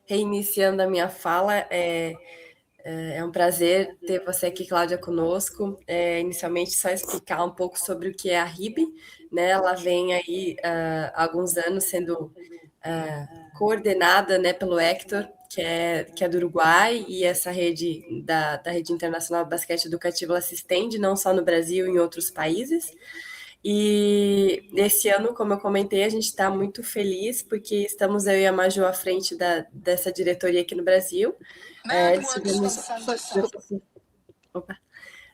reiniciando a minha fala, é um prazer ter você aqui, Cláudia, conosco. Inicialmente, só explicar um pouco sobre o que é a RIB, né? Ela vem aí há alguns anos sendo coordenada, né, pelo Hector, que é do Uruguai, e essa rede da Rede Internacional de Basquete Educativo, ela se estende não só no Brasil, em outros países. E esse ano, como eu comentei, a gente está muito feliz porque estamos eu e a Maju à frente dessa diretoria aqui no Brasil. Antes tivemos, opa.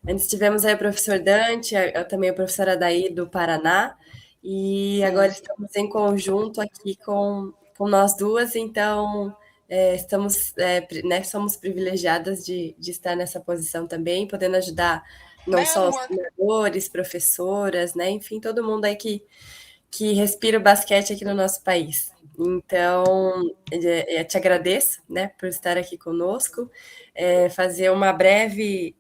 Antes tivemos aí o professor Dante, também a professora Daí do Paraná, e agora Sim. estamos em conjunto aqui com nós duas, então né, somos privilegiadas de estar nessa posição também, podendo ajudar não só os treinadores, professoras, né, enfim, todo mundo aí que respira o basquete aqui no nosso país. Então, eu te agradeço, né, por estar aqui conosco, fazer uma breve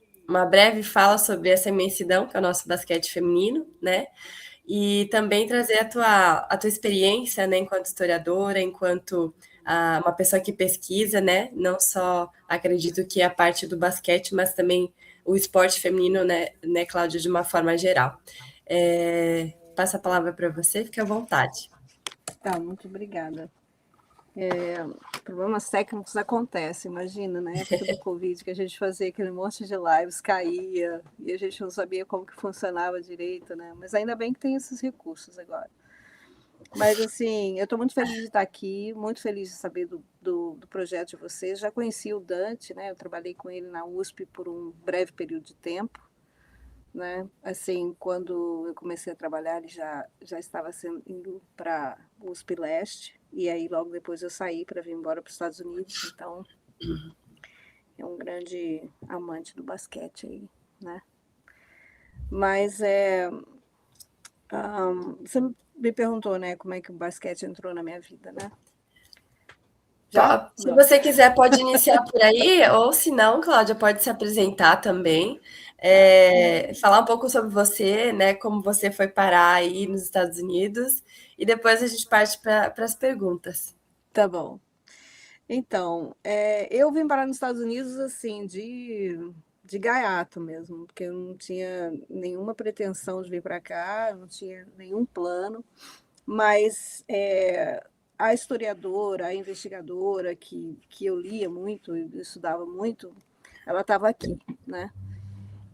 fala sobre essa imensidão que é o nosso basquete feminino, né, e também trazer a tua experiência, né, enquanto historiadora, enquanto uma pessoa que pesquisa, né, não só acredito que a parte do basquete, mas também o esporte feminino, né, Cláudia, de uma forma geral. Passo a palavra para você, fique à vontade. Tá, muito obrigada. Problemas técnicos acontecem, imagina, na época do Covid, que a gente fazia aquele monte de lives, caía, e a gente não sabia como que funcionava direito, né? Mas ainda bem que tem esses recursos agora. Mas, assim, eu estou muito feliz de estar aqui, muito feliz de saber do projeto de vocês. Já conheci o Dante, né? Eu trabalhei com ele na USP por um breve período de tempo, né? Assim, quando eu comecei a trabalhar, ele já estava indo para o USP Leste, e aí logo depois eu saí para vir embora para os Estados Unidos, então é um grande amante do basquete aí, né? Mas você me perguntou, né, como é que o basquete entrou na minha vida, né? Já? Se Não. você quiser, pode iniciar por aí, ou se não, Cláudia, pode se apresentar também, Tá. falar um pouco sobre você, né, como você foi parar aí nos Estados Unidos, e depois a gente parte para as perguntas. Tá bom. Então, eu vim parar nos Estados Unidos assim, de gaiato mesmo, porque eu não tinha nenhuma pretensão de vir para cá, não tinha nenhum plano, mas a historiadora, a investigadora que eu lia muito, eu estudava muito, ela estava aqui, né?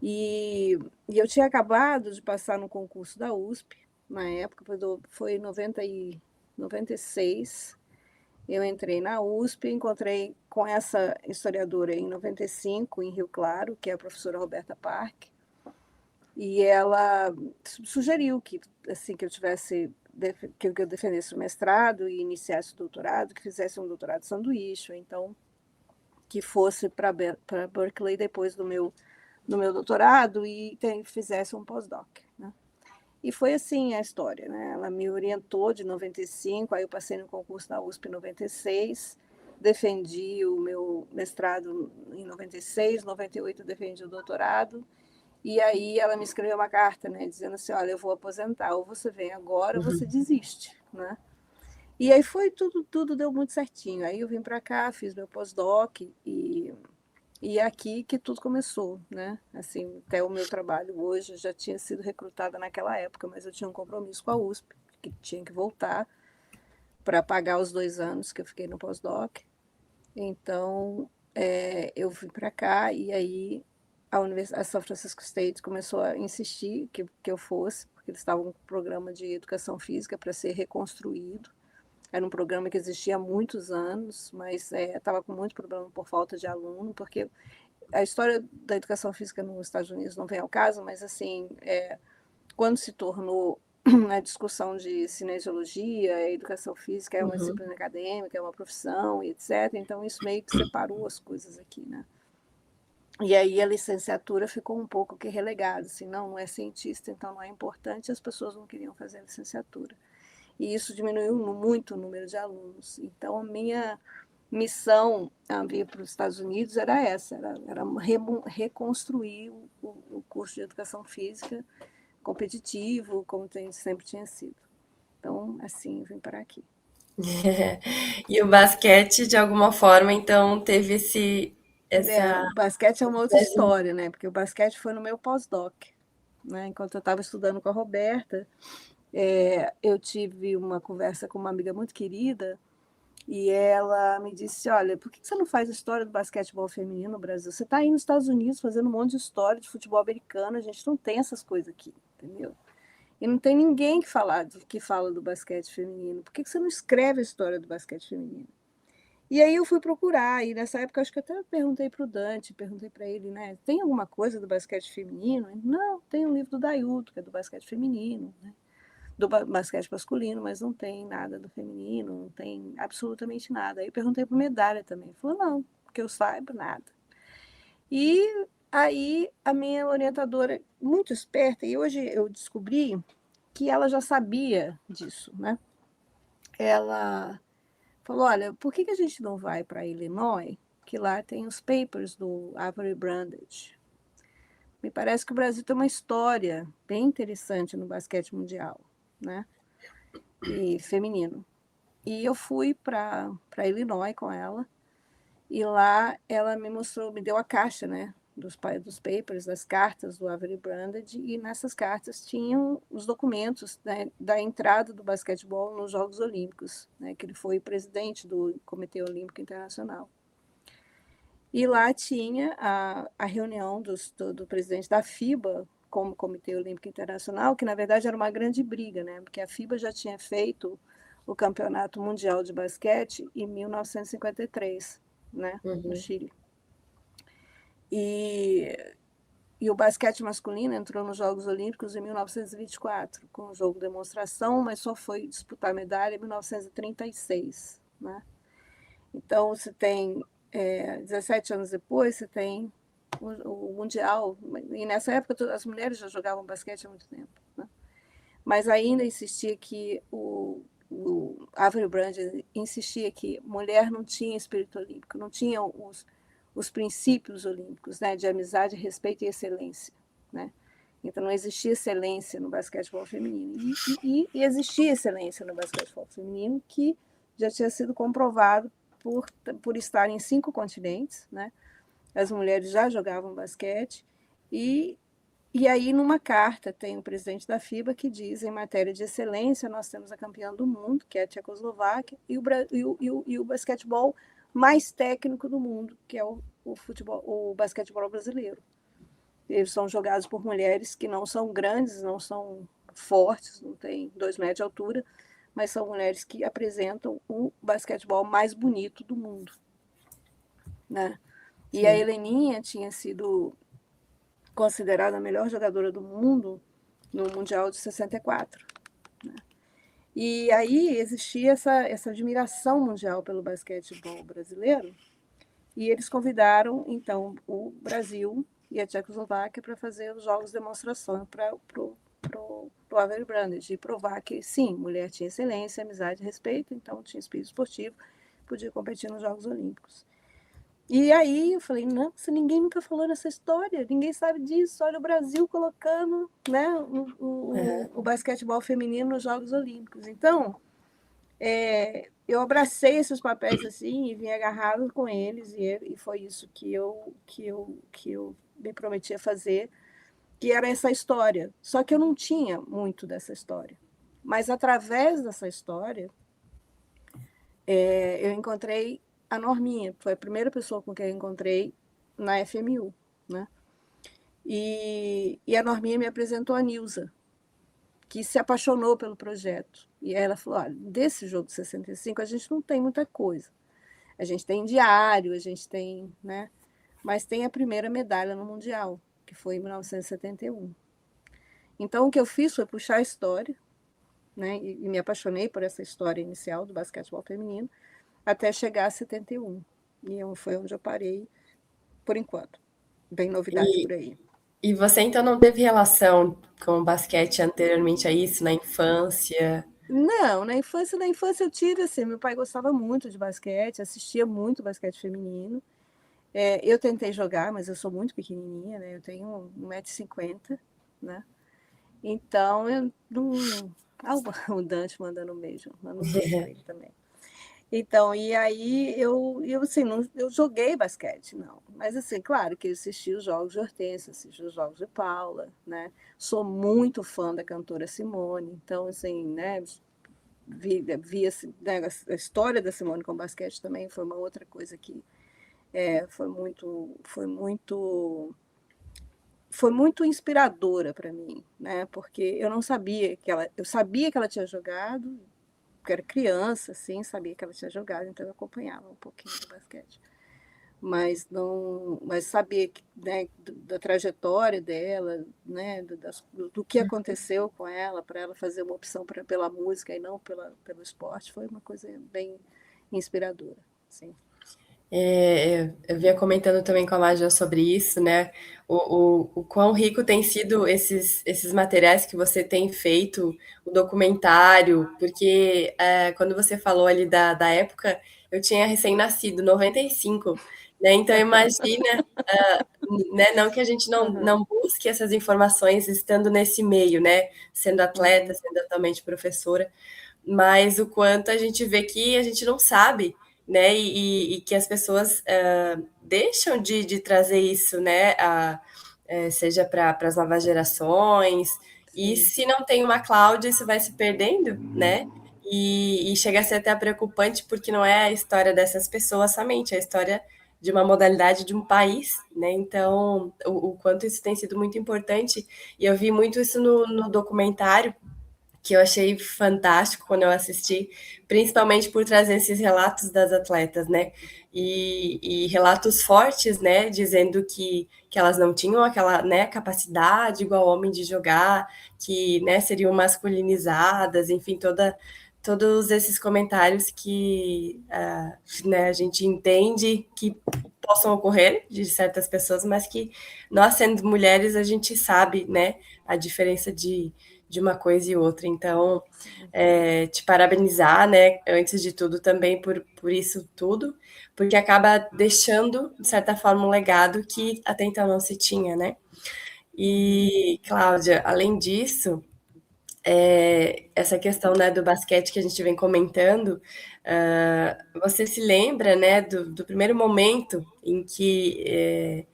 E, e eu tinha acabado de passar no concurso da USP, na época, foi em 96. Eu entrei na USP, encontrei com essa historiadora em 95, em Rio Claro, que é a professora Roberta Park, e ela sugeriu que assim que eu tivesse que eu defendesse o mestrado e iniciasse o doutorado, que fizesse um doutorado sanduíche, ou então que fosse para Berkeley depois do meu doutorado e fizesse um pós-doc, né? E foi assim a história, né? Ela me orientou de 95, aí eu passei no concurso da USP em 96, defendi o meu mestrado em 96, 98 eu defendi o doutorado, e aí ela me escreveu uma carta, né, dizendo assim, olha, eu vou aposentar, ou você vem agora ou você desiste, né? E aí foi tudo deu muito certinho. Aí eu vim para cá, fiz meu pós-doc e é aqui que tudo começou, né? Assim, até o meu trabalho hoje, eu já tinha sido recrutada naquela época, mas eu tinha um compromisso com a USP, que tinha que voltar para pagar os 2 anos que eu fiquei no pós-doc. Então, eu vim para cá e aí a São Francisco State começou a insistir que eu fosse, porque eles estavam com um programa de educação física para ser reconstruído. Era um programa que existia há muitos anos, mas estava com muito problema por falta de aluno, porque a história da educação física nos Estados Unidos não vem ao caso, mas assim, quando se tornou a discussão de cinesiologia, a educação física é uma Uhum. disciplina acadêmica, é uma profissão, e etc. Então isso meio que separou as coisas aqui, né? E aí a licenciatura ficou um pouco que relegada, assim, não é cientista, então não é importante, as pessoas não queriam fazer a licenciatura. E isso diminuiu muito o número de alunos. Então a minha missão a vir para os Estados Unidos era essa, era reconstruir o curso de educação física competitivo, como sempre tinha sido. Então, assim, eu vim para aqui. E o basquete, de alguma forma, então, teve O essa... basquete é uma outra história, né? Porque o basquete foi no meu pós-doc, né? Enquanto eu estava estudando com a Roberta, eu tive uma conversa com uma amiga muito querida e ela me disse, olha, por que você não faz história do basquetebol feminino no Brasil? Você está aí nos Estados Unidos fazendo um monte de história de futebol americano, a gente não tem essas coisas aqui, entendeu? E não tem ninguém que fala do basquete feminino. Por que você não escreve a história do basquete feminino? E aí eu fui procurar, e nessa época acho que até perguntei para o Dante, perguntei para ele, né, tem alguma coisa do basquete feminino? Ele, não, tem um livro do Dailton, que é do basquete feminino, né, do basquete masculino, mas não tem nada do feminino, não tem absolutamente nada. Aí eu perguntei para o Medalha também, ele falou, não, que eu saiba, nada. E aí a minha orientadora, muito esperta, e hoje eu descobri que ela já sabia disso, né, ela falou, olha, por que a gente não vai para Illinois, que lá tem os papers do Avery Brandage? Me parece que o Brasil tem uma história bem interessante no basquete mundial, né? E feminino. E eu fui para Illinois com ela, e lá ela me mostrou, me deu a caixa, né? Dos papers, das cartas do Avery Brandage, e nessas cartas tinham os documentos, né, da entrada do basquetebol nos Jogos Olímpicos, né, que ele foi presidente do Comitê Olímpico Internacional. E lá tinha a reunião do presidente da FIBA como Comitê Olímpico Internacional, que na verdade era uma grande briga, né, porque a FIBA já tinha feito o Campeonato Mundial de Basquete em 1953, né, no Uhum. Chile. E o basquete masculino entrou nos Jogos Olímpicos em 1924, com o jogo demonstração, mas só foi disputar medalha em 1936. Né? Então, você tem, 17 anos depois, você tem o Mundial, e nessa época as mulheres já jogavam basquete há muito tempo. Né? Mas ainda insistia que o Avery Brand insistia que mulher não tinha espírito olímpico, não tinha os princípios olímpicos, né, de amizade, respeito e excelência, né? Então não existia excelência no basquetebol feminino e existia excelência no basquetebol feminino que já tinha sido comprovado por estar em 5 continentes, né? As mulheres já jogavam basquete e aí, numa carta, tem o presidente da FIBA que diz, em matéria de excelência, nós temos a campeã do mundo, que é a Tchecoslováquia, e o basquetebol mais técnico do mundo, que é o basquetebol brasileiro. Eles são jogados por mulheres que não são grandes, não são fortes, não têm 2 metros de altura, mas são mulheres que apresentam o basquetebol mais bonito do mundo. Né? E a Heleninha tinha sido considerada a melhor jogadora do mundo no Mundial de 64. Né? E aí existia essa admiração mundial pelo basquetebol brasileiro, e eles convidaram, então, o Brasil e a Tchecoslováquia para fazer os jogos de demonstração para o Avery Brandage, e provar que, sim, mulher tinha excelência, amizade e respeito, então tinha espírito esportivo, podia competir nos Jogos Olímpicos. E aí eu falei, não, ninguém nunca falou nessa história, ninguém sabe disso, olha o Brasil colocando, né, o basquetebol feminino nos Jogos Olímpicos. Então, eu abracei esses papéis assim e vim agarrado com eles, e foi isso que eu me prometi a fazer, que era essa história. Só que eu não tinha muito dessa história. Mas através dessa história, eu encontrei a Norminha, foi a primeira pessoa com quem eu encontrei na FMU, né? E a Norminha me apresentou a Nilza, que se apaixonou pelo projeto. E aí ela falou, olha, desse jogo de 65 a gente não tem muita coisa. A gente tem diário, a gente tem, né? Mas tem a primeira medalha no Mundial, que foi em 1971. Então o que eu fiz foi puxar a história, né? E me apaixonei por essa história inicial do basquetebol feminino, até chegar a 71. E foi onde eu parei, por enquanto. Bem novidade por aí. E você então não teve relação com o basquete anteriormente a isso, na infância? Não, na infância eu tive assim, meu pai gostava muito de basquete, assistia muito basquete feminino. Eu tentei jogar, mas eu sou muito pequenininha, né? Eu tenho 1,50 m, né? Então, eu não... Ah, o Dante mandando um beijo. Manda um beijo para ele também. Então, e aí eu assim, não, eu joguei basquete, não. Mas, assim, claro que eu assisti os jogos de Hortência, assisti os jogos de Paula, né? Sou muito fã da cantora Simone, então, assim, né? Vi assim, né, a história da Simone com basquete também foi uma outra coisa que foi muito inspiradora para mim, né? Porque eu sabia que ela tinha jogado, porque era criança, assim, sabia que ela tinha jogado, então eu acompanhava um pouquinho do basquete. Mas não, mas sabia que, né, da trajetória dela, né, do que aconteceu com ela, para ela fazer uma opção pela música e não pelo esporte, foi uma coisa bem inspiradora, sim. Eu vinha comentando também com a Major sobre isso, né? O quão rico tem sido esses materiais que você tem feito, o documentário, porque quando você falou ali da época, eu tinha recém-nascido, 95, né? Então imagina, né? Não que a gente Uhum, não busque essas informações estando nesse meio, né? Sendo atleta, uhum, sendo atualmente professora, mas o quanto a gente vê que a gente não sabe, né? E que as pessoas deixam de trazer isso, né? Seja para as novas gerações. E sim, se não tem uma Cláudia, isso vai se perdendo, né? E chega a ser até preocupante, porque não é a história dessas pessoas somente, é a história de uma modalidade de um país, né? Então, o quanto isso tem sido muito importante. E eu vi muito isso no documentário, que eu achei fantástico quando eu assisti, principalmente por trazer esses relatos das atletas, né? E relatos fortes, né? Dizendo que elas não tinham aquela, né, capacidade igual homem de jogar, que, né, seriam masculinizadas, enfim, todos esses comentários que né, a gente entende que possam ocorrer de certas pessoas, mas que nós, sendo mulheres, a gente sabe, né, a diferença de uma coisa e outra. Então, sim. te parabenizar, né, antes de tudo, também por isso tudo, porque acaba deixando, de certa forma, um legado que até então não se tinha, né? Uhum. E, Cláudia, além disso, essa questão, né, do basquete que a gente vem comentando, você se lembra, né, do primeiro momento em que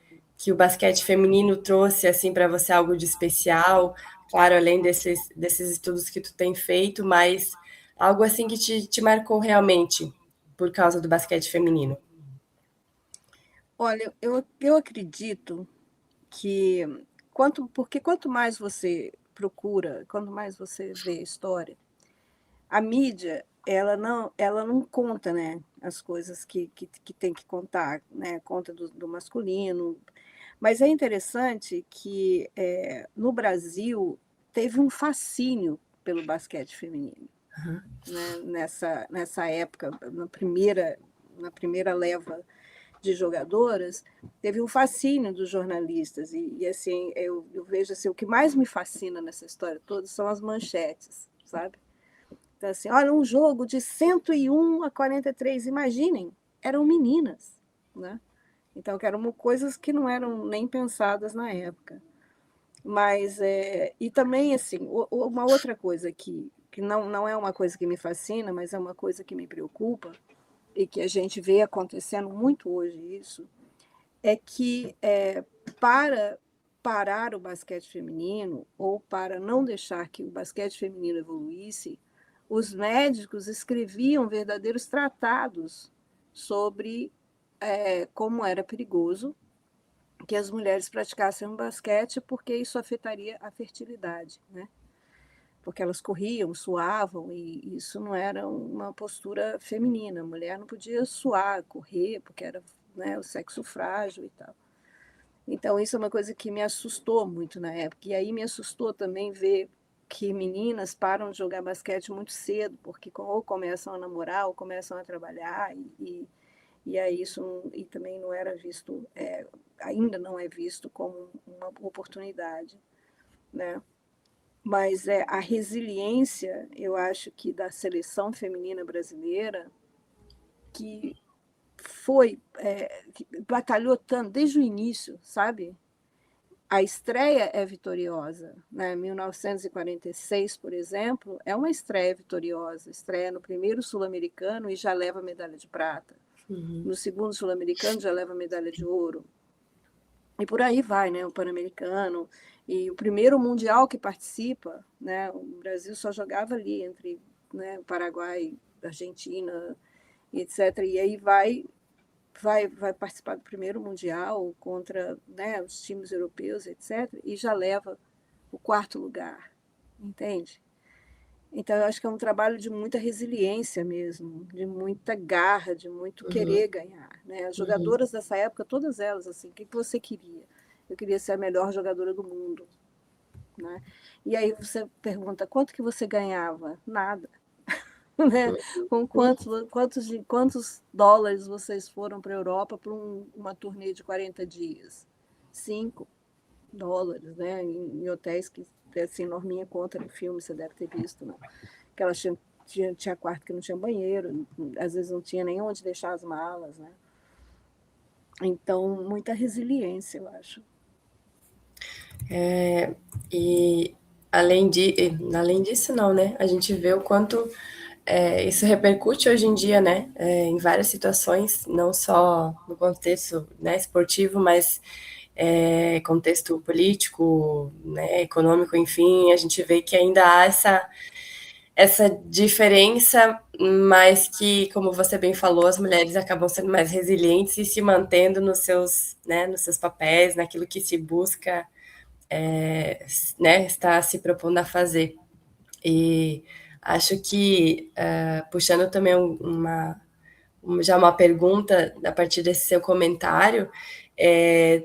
o basquete feminino trouxe assim para você algo de especial? Claro, além desses estudos que tu tem feito, mas algo assim que te marcou realmente por causa do basquete feminino. Olha, eu acredito que porque quanto mais você procura, quanto mais você vê história, a mídia ela não conta, né, as coisas que tem que contar, né, conta do masculino. Mas é interessante que no Brasil teve um fascínio pelo basquete feminino, né, nessa época, na primeira leva de jogadoras, teve um fascínio dos jornalistas. E assim, eu vejo assim, o que mais me fascina nessa história toda são as manchetes, sabe? Então, assim, olha, um jogo de 101-43, imaginem, eram meninas, né? Então, que eram coisas que não eram nem pensadas na época. Mas, e também, assim, uma outra coisa que não é uma coisa que me fascina, mas é uma coisa que me preocupa, e que a gente vê acontecendo muito hoje isso, é que para parar o basquete feminino, ou para não deixar que o basquete feminino evoluísse, os médicos escreviam verdadeiros tratados sobre como era perigoso que as mulheres praticassem o basquete, porque isso afetaria a fertilidade, né? Porque elas corriam, suavam, e isso não era uma postura feminina. A mulher não podia suar, correr, porque era, né, o sexo frágil e tal. Então, isso é uma coisa que me assustou muito na época. E aí me assustou também ver que meninas param de jogar basquete muito cedo, porque ou começam a namorar ou começam a trabalhar, e aí e também não era visto, ainda não é visto como uma oportunidade, né? Mas a resiliência, eu acho que da seleção feminina brasileira, que que batalhou tanto desde o início, sabe? a estreia é vitoriosa, né? 1946, por exemplo, é uma estreia vitoriosa, estreia no primeiro sul-americano e já leva a medalha de prata. No segundo sul-americano já leva a medalha de ouro. E por aí vai, né? O Pan-Americano. E o primeiro mundial que participa, né? O Brasil só jogava ali entre, né, Paraguai, Argentina, etc. E aí vai participar do primeiro mundial contra, né, os times europeus, etc. E já leva o quarto lugar, entende? Então, eu acho que é um trabalho de muita resiliência mesmo, de muita garra, de muito Uhum. querer ganhar, né? As jogadoras dessa época, todas elas, assim, o que você queria? Eu queria ser a melhor jogadora do mundo, né? E aí você pergunta, quanto que você ganhava? Nada. Né? Com quantos dólares vocês foram para a Europa para uma turnê de 40 dias? $5, né? Em hotéis que, assim, Norminha conta no filme, você deve ter visto, né? Que elas tinha quarto que não tinha banheiro, às vezes não tinha nem onde deixar as malas, né? Então, muita resiliência, eu acho. E além disso, não, né? A gente vê o quanto isso repercute hoje em dia, né? Em várias situações, não só no contexto, né, esportivo, mas contexto político, né, econômico, enfim, a gente vê que ainda há essa diferença, mas que, como você bem falou, as mulheres acabam sendo mais resilientes e se mantendo nos seus, né, nos seus papéis, naquilo que se busca, né, está se propondo a fazer. E acho que, puxando também já uma pergunta a partir desse seu comentário,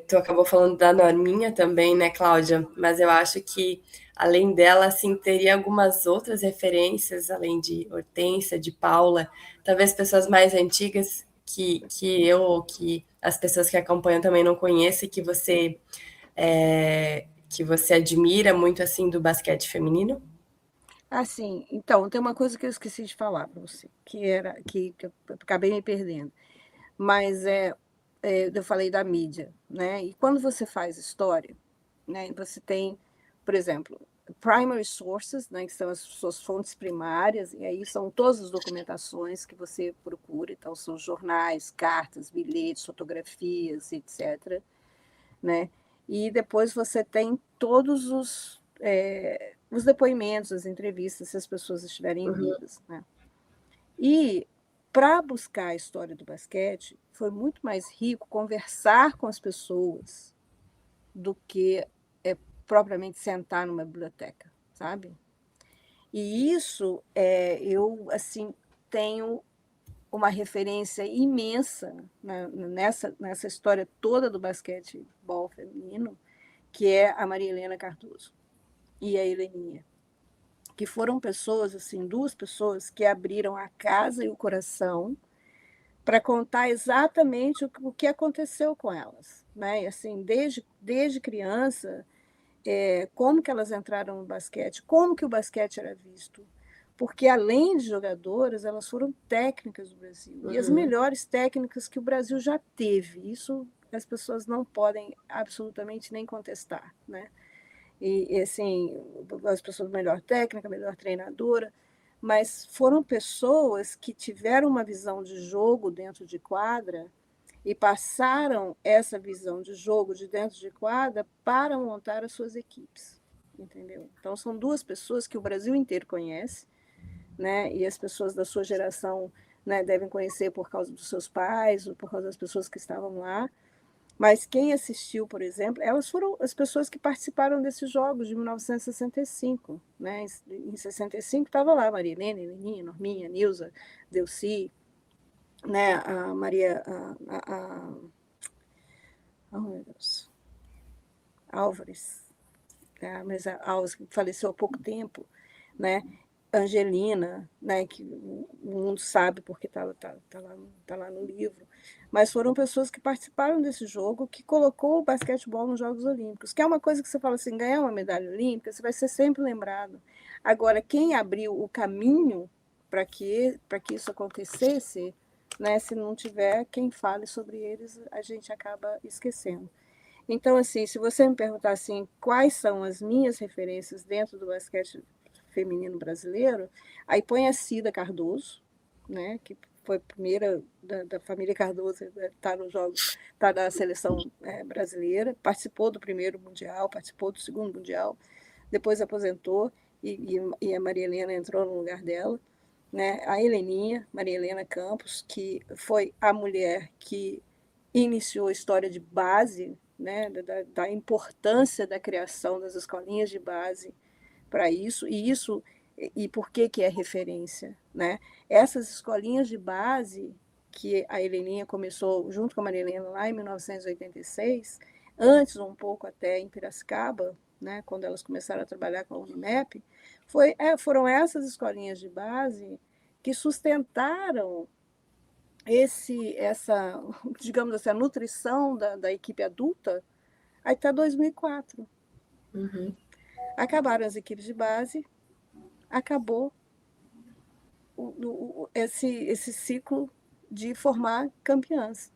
tu acabou falando da Norminha também, né, Cláudia? Mas eu acho que, além dela, assim, teria algumas outras referências, além de Hortência, de Paula, talvez pessoas mais antigas que eu ou que as pessoas que acompanham também não conhecem, que você admira muito, assim, do basquete feminino? Assim, então, tem uma coisa que eu esqueci de falar para você, que eu acabei me perdendo. Mas eu falei da mídia, né? E quando você faz história, né, você tem, por exemplo, primary sources, né, que são as suas fontes primárias, e aí são todas as documentações que você procura, então são jornais, cartas, bilhetes, fotografias, etc., né? E depois você tem todos os depoimentos, as entrevistas, se as pessoas estiverem Uhum, vivas, né? E para buscar a história do basquete, foi muito mais rico conversar com as pessoas do que propriamente sentar numa biblioteca, sabe? E isso eu assim tenho uma referência imensa, né, nessa história toda do basquetebol feminino, que é a Maria Helena Cardoso e a Heleninha, que foram pessoas, assim, duas pessoas que abriram a casa e o coração para contar exatamente o que aconteceu com elas, né? E, assim, desde criança, como que elas entraram no basquete, como que o basquete era visto, porque além de jogadoras, elas foram técnicas do Brasil e as uhum. melhores técnicas que o Brasil já teve. Isso as pessoas não podem absolutamente nem contestar, né? E assim, as pessoas melhor técnica, melhor treinadora, mas foram pessoas que tiveram uma visão de jogo dentro de quadra e passaram essa visão de jogo de dentro de quadra para montar as suas equipes, entendeu? Então são duas pessoas que o Brasil inteiro conhece, né? E as pessoas da sua geração, né, devem conhecer por causa dos seus pais ou por causa das pessoas que estavam lá. Mas quem assistiu, por exemplo, elas foram as pessoas que participaram desses jogos de 1965. Né? Em 65 estava lá Maria Helena, Heleninha, Norminha, Nilza, Delcy, né? A Maria. Oh, meu Deus. Álvares. Mas a Álvares faleceu há pouco tempo. Né? Angelina, né, que o mundo sabe porque tá lá no livro, mas foram pessoas que participaram desse jogo que colocou o basquetebol nos Jogos Olímpicos, que é uma coisa que você fala assim, ganhar uma medalha olímpica, você vai ser sempre lembrado. Agora, quem abriu o caminho para que isso acontecesse, né, se não tiver quem fale sobre eles, a gente acaba esquecendo. Então, assim, se você me perguntar assim, quais são as minhas referências dentro do basquete feminino brasileiro, aí põe a Cida Cardoso, né, que foi a primeira da família Cardoso, está nos jogos, está na seleção brasileira, participou do primeiro mundial, participou do segundo mundial, depois aposentou e a Maria Helena entrou no lugar dela, né? A Heleninha, Maria Helena Campos, que foi a mulher que iniciou a história de base, né, da importância da criação das escolinhas de base para isso, e por que é referência, né? Essas escolinhas de base que a Heleninha começou junto com a Maria Helena lá em 1986, antes um pouco até em Piracicaba, né, quando elas começaram a trabalhar com a Unimep, foram essas escolinhas de base que sustentaram essa, digamos assim, a nutrição da equipe adulta até 2004. Uhum. Acabaram as equipes de base, acabou esse ciclo de formar campeãs.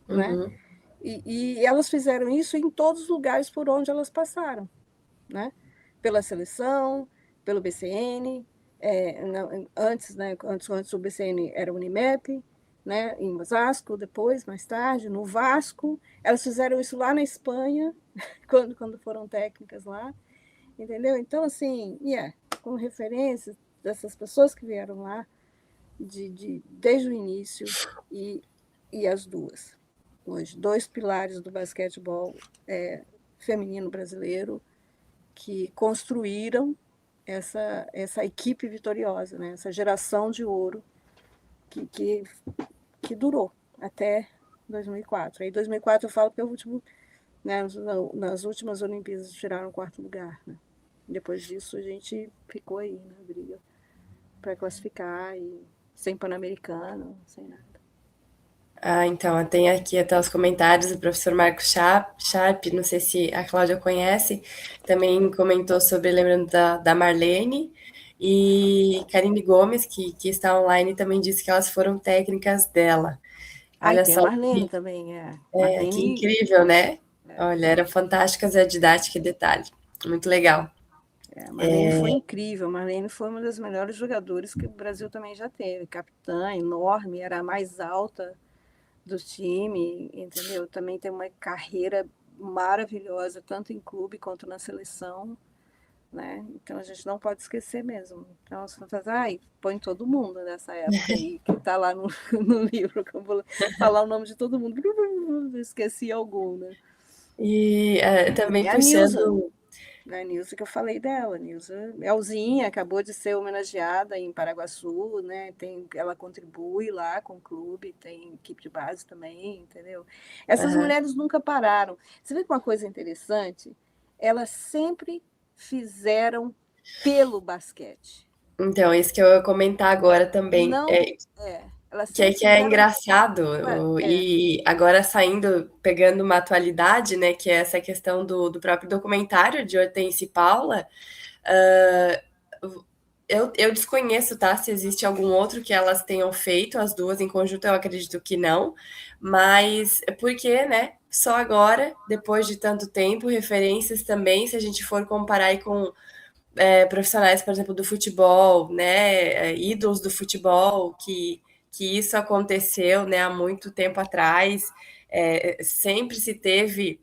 Uhum. Né? E elas fizeram isso em todos os lugares por onde elas passaram. Né? Pela seleção, pelo BCN, antes o BCN era o Unimep, né, em Osasco, depois, mais tarde, no Vasco. Elas fizeram isso lá na Espanha, quando foram técnicas lá, entendeu? Então, assim, com referências dessas pessoas que vieram lá desde o início e as duas. Hoje, dois pilares do basquetebol feminino brasileiro que construíram essa equipe vitoriosa, né? Essa geração de ouro que durou até 2004. Aí 2004 eu falo que é o último, né, nas últimas Olimpíadas tiraram o quarto lugar. Né? Depois disso a gente ficou aí na briga para classificar e sem Pan-Americano, sem nada. Então, tem aqui até os comentários do professor Marcos Sharp, não sei se a Cláudia conhece, também comentou sobre, lembrando da Marlene, e Karine Gomes, que está online, também disse que elas foram técnicas dela. Olha tem só, a Marlene também, Marlene... Que incrível, né? Olha, eram fantásticas a didática e detalhe. Muito legal. A Marlene foi incrível. A Marlene foi uma das melhores jogadoras que o Brasil também já teve. Capitã, enorme, era a mais alta do time, entendeu? Também tem uma carreira maravilhosa, tanto em clube quanto na seleção. Né? Então a gente não pode esquecer mesmo. Então você faz, põe todo mundo nessa época aí, que está lá no livro, que eu vou falar o nome de todo mundo. Esqueci algum, né? E também puxando... A Nilza que eu falei dela, Nilza Elzinha, acabou de ser homenageada em Paraguaçu, né? Ela contribui lá com o clube, tem equipe de base também, entendeu? Essas mulheres nunca pararam. Você vê que uma coisa interessante? Elas sempre fizeram pelo basquete. Então, isso que eu ia comentar agora também. Não, que é engraçado, e agora saindo, pegando uma atualidade, né, que é essa questão do próprio documentário de Hortense e Paula, eu desconheço, tá, se existe algum outro que elas tenham feito, as duas em conjunto, eu acredito que não, mas porque, né, só agora, depois de tanto tempo, referências também, se a gente for comparar aí com profissionais, por exemplo, do futebol, né, ídolos do futebol, que isso aconteceu, né, há muito tempo atrás, sempre se teve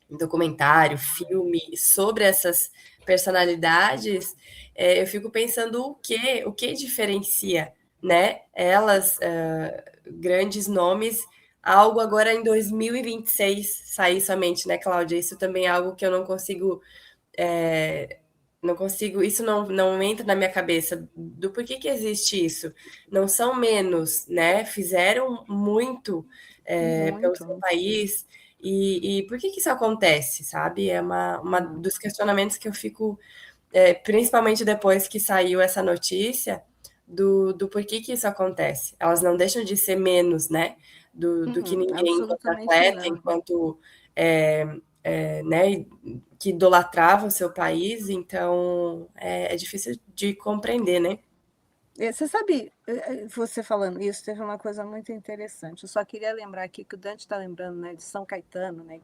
documentário, filme sobre essas personalidades, eu fico pensando o que diferencia, né, elas, grandes nomes, algo agora em 2026 sair somente, né, Cláudia? Isso também é algo que eu não consigo isso não entra na minha cabeça do porquê que existe isso. Não são menos, né? Fizeram muito, pelo seu país. E por que isso acontece, sabe? É uma dos questionamentos que eu fico, principalmente depois que saiu essa notícia, do porquê que isso acontece. Elas não deixam de ser menos, né? Do que ninguém enquanto atleta, enquanto né, que idolatrava o seu país, então é difícil de compreender, né? Você sabe, você falando isso, teve uma coisa muito interessante. Eu só queria lembrar aqui que o Dante está lembrando, né, de São Caetano, né,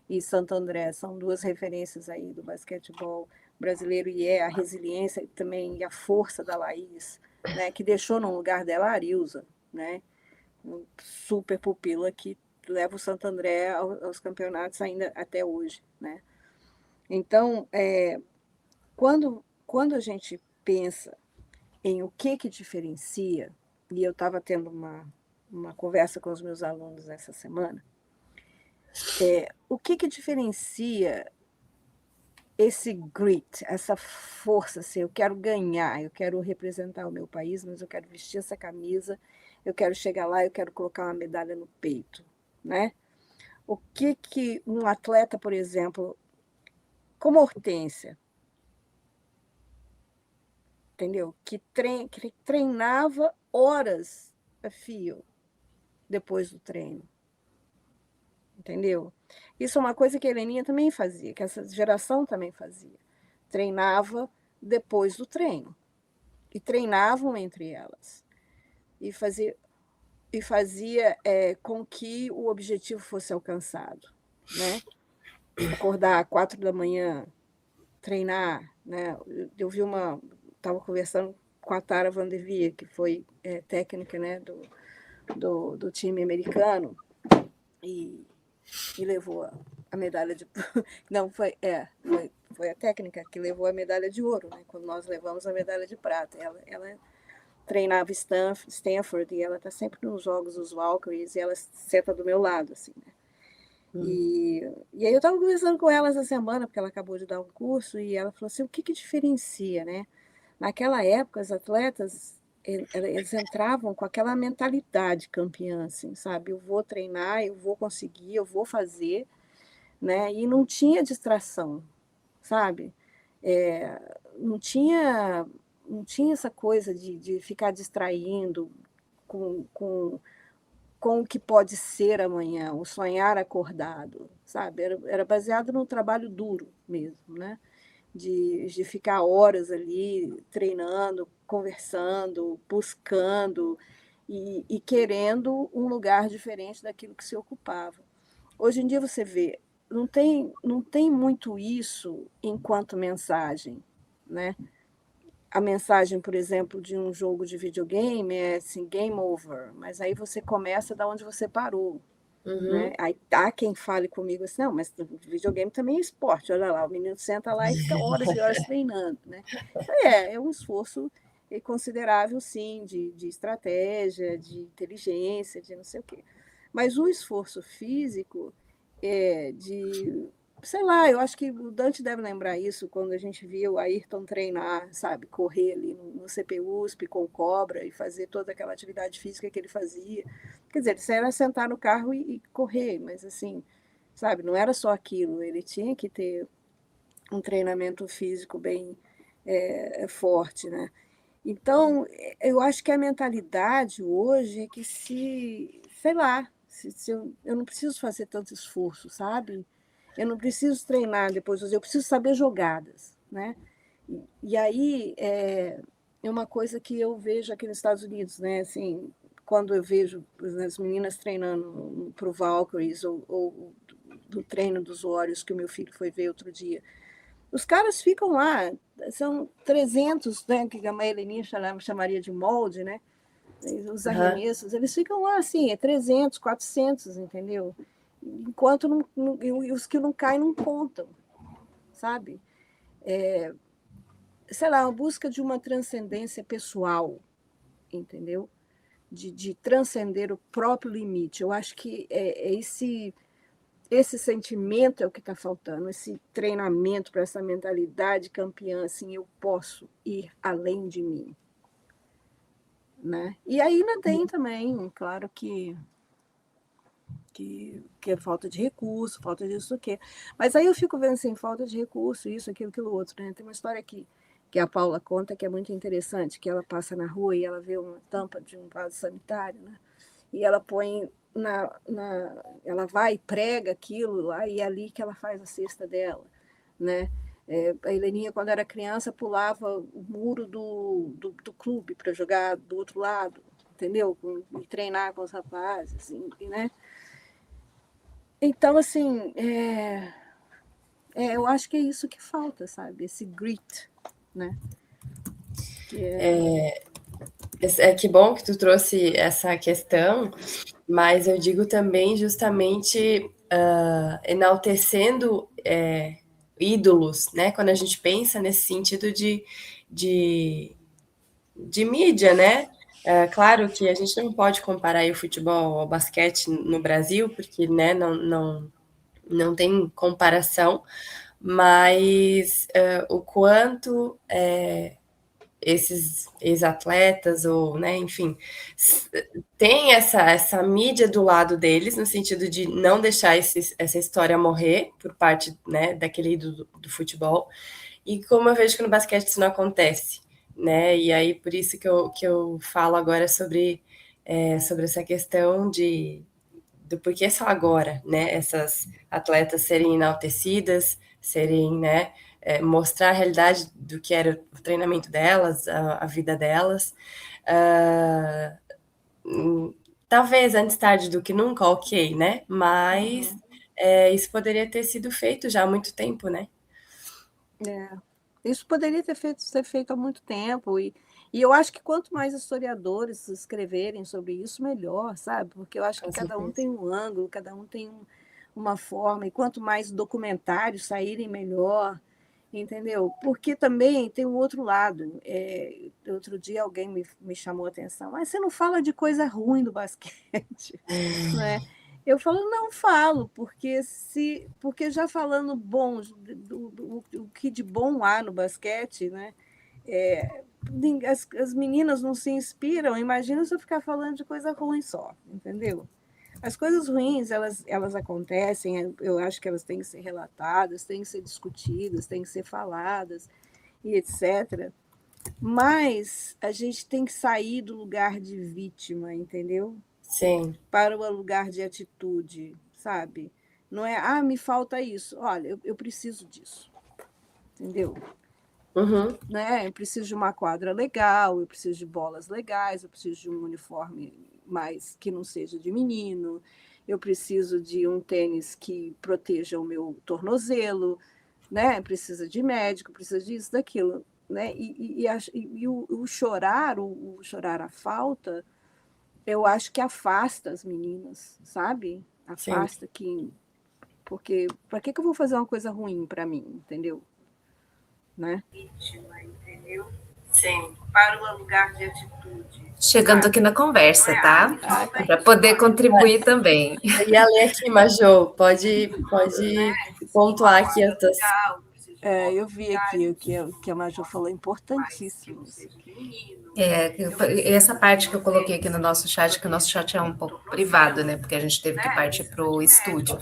e Santo André, são duas referências aí do basquetebol brasileiro, e a resiliência também e a força da Laís, né, que deixou no lugar dela a Arilza, né, um super pupila que leva o Santo André aos campeonatos ainda até hoje, né. Então, quando a gente pensa em o que diferencia, e eu estava tendo uma conversa com os meus alunos essa semana, o que diferencia esse grit, essa força, assim, eu quero ganhar, eu quero representar o meu país, mas eu quero vestir essa camisa, eu quero chegar lá, eu quero colocar uma medalha no peito, né? O que um atleta, por exemplo, como a Hortência, entendeu? Que treinava horas a fio depois do treino, entendeu? Isso é uma coisa que a Heleninha também fazia, que essa geração também fazia. Treinava depois do treino. E treinavam entre elas. E fazia com que o objetivo fosse alcançado, né? Acordar às 4 da manhã, treinar, né? Eu vi estava conversando com a Tara Van der Veer, que foi técnica, né, do time americano, e levou a medalha de... Não, foi a técnica que levou a medalha de ouro, né? Quando nós levamos a medalha de prata. Ela treinava Stanford, e ela está sempre nos jogos dos Valkyries, e ela senta do meu lado, assim, né? E aí eu estava conversando com ela essa semana, porque ela acabou de dar um curso, e ela falou assim, o que diferencia, né? Naquela época, os atletas, eles entravam com aquela mentalidade campeã, assim, sabe? Eu vou treinar, eu vou conseguir, eu vou fazer, né? E não tinha distração, sabe? Não tinha essa coisa de ficar distraindo com o que pode ser amanhã, o sonhar acordado, sabe? Era baseado no trabalho duro mesmo, né? De ficar horas ali treinando, conversando, buscando e querendo um lugar diferente daquilo que se ocupava. Hoje em dia você vê, não tem muito isso enquanto mensagem, né? A mensagem, por exemplo, de um jogo de videogame é assim, game over, mas aí você começa da onde você parou, né? Aí há quem fale comigo assim, não, mas videogame também é esporte, olha lá, o menino senta lá e fica horas e horas treinando, né? É um esforço considerável, sim, de estratégia, de inteligência, de não sei o quê. Mas o esforço físico de... Sei lá, eu acho que o Dante deve lembrar isso quando a gente via o Ayrton treinar, sabe, correr ali no CPUSP com cobra e fazer toda aquela atividade física que ele fazia. Quer dizer, isso era sentar no carro e correr, mas assim, sabe, não era só aquilo, ele tinha que ter um treinamento físico bem forte, né? Então, eu acho que a mentalidade hoje é que sei lá, se eu não preciso fazer tanto esforço, sabe? Eu não preciso treinar depois, eu preciso saber jogadas, né? E aí é uma coisa que eu vejo aqui nos Estados Unidos, né? Assim, quando eu vejo as meninas treinando para o Valkyries ou do treino dos Warriors que o meu filho foi ver outro dia, os caras ficam lá, são 300, né, que a Heleninha chamaria de molde, né? Os arremessos, eles ficam lá assim, 300, 400, entendeu? Enquanto e os que não caem não contam, sabe? Sei lá, a busca de uma transcendência pessoal, entendeu? De transcender o próprio limite. Eu acho que esse sentimento é o que está faltando, esse treinamento para essa mentalidade campeã, assim, eu posso ir além de mim, né? E ainda tem também, claro que é falta de recurso, falta disso, o quê. Mas aí eu fico vendo assim, falta de recurso, isso, aquilo, outro, né? Tem uma história que a Paula conta que é muito interessante, que ela passa na rua e ela vê uma tampa de um vaso sanitário, né? E ela põe ela vai e prega aquilo lá, e é ali que ela faz a cesta dela, né? A Heleninha, quando era criança, pulava o muro do clube para jogar do outro lado, entendeu? E treinar com os rapazes, assim, né? Então, assim, eu acho que é isso que falta, sabe? Esse grit, né? Que bom que tu trouxe essa questão, mas eu digo também justamente enaltecendo ídolos, né? Quando a gente pensa nesse sentido de mídia, né? Claro que a gente não pode comparar o futebol ao basquete no Brasil, porque né, não tem comparação, mas o quanto esses ex-atletas ou, né, enfim, tem essa mídia do lado deles, no sentido de não deixar essa história morrer por parte, né, daquele do futebol, e como eu vejo que no basquete isso não acontece, né, e aí por isso que eu falo agora sobre essa questão do porquê só agora, né, essas atletas serem enaltecidas, serem, né, mostrar a realidade do que era o treinamento delas, a vida delas. Talvez antes tarde do que nunca, ok, né? Mas isso poderia ter sido feito já há muito tempo, né? Isso poderia ser feito há muito tempo, e eu acho que quanto mais historiadores escreverem sobre isso, melhor, sabe? Porque eu acho que Com cada um certeza. tem um ângulo, cada um tem uma forma, e quanto mais documentários saírem, melhor, entendeu? Porque também tem um outro lado. Outro dia alguém me chamou a atenção, mas você não fala de coisa ruim do basquete, não é? Eu falo, não falo, porque já falando bom, o que de bom há no basquete, né? As meninas não se inspiram, imagina se eu ficar falando de coisa ruim só, entendeu? As coisas ruins, elas acontecem, eu acho que elas têm que ser relatadas, têm que ser discutidas, têm que ser faladas, e etc. Mas a gente tem que sair do lugar de vítima, entendeu? Sim. Para o lugar de atitude, sabe? Não é, me falta isso. Olha, eu preciso disso, entendeu? Uhum. Né? Eu preciso de uma quadra legal, eu preciso de bolas legais, eu preciso de um uniforme mais que não seja de menino, eu preciso de um tênis que proteja o meu tornozelo, né? Precisa de médico, precisa disso, daquilo, né? E o chorar, o chorar a falta, eu acho que afasta as meninas, sabe? Sim. Afasta que. Porque para que eu vou fazer uma coisa ruim para mim, entendeu? Né? Sim. Para o lugar de atitude. Chegando aqui na conversa, tá? Para poder contribuir também. Eu ia ler aqui, Majô, pode pontuar aqui as tuas. Eu vi aqui o que a Maju falou, importantíssimo. Essa parte que eu coloquei aqui no nosso chat, que o nosso chat é um pouco privado, né? Porque a gente teve que partir para o estúdio.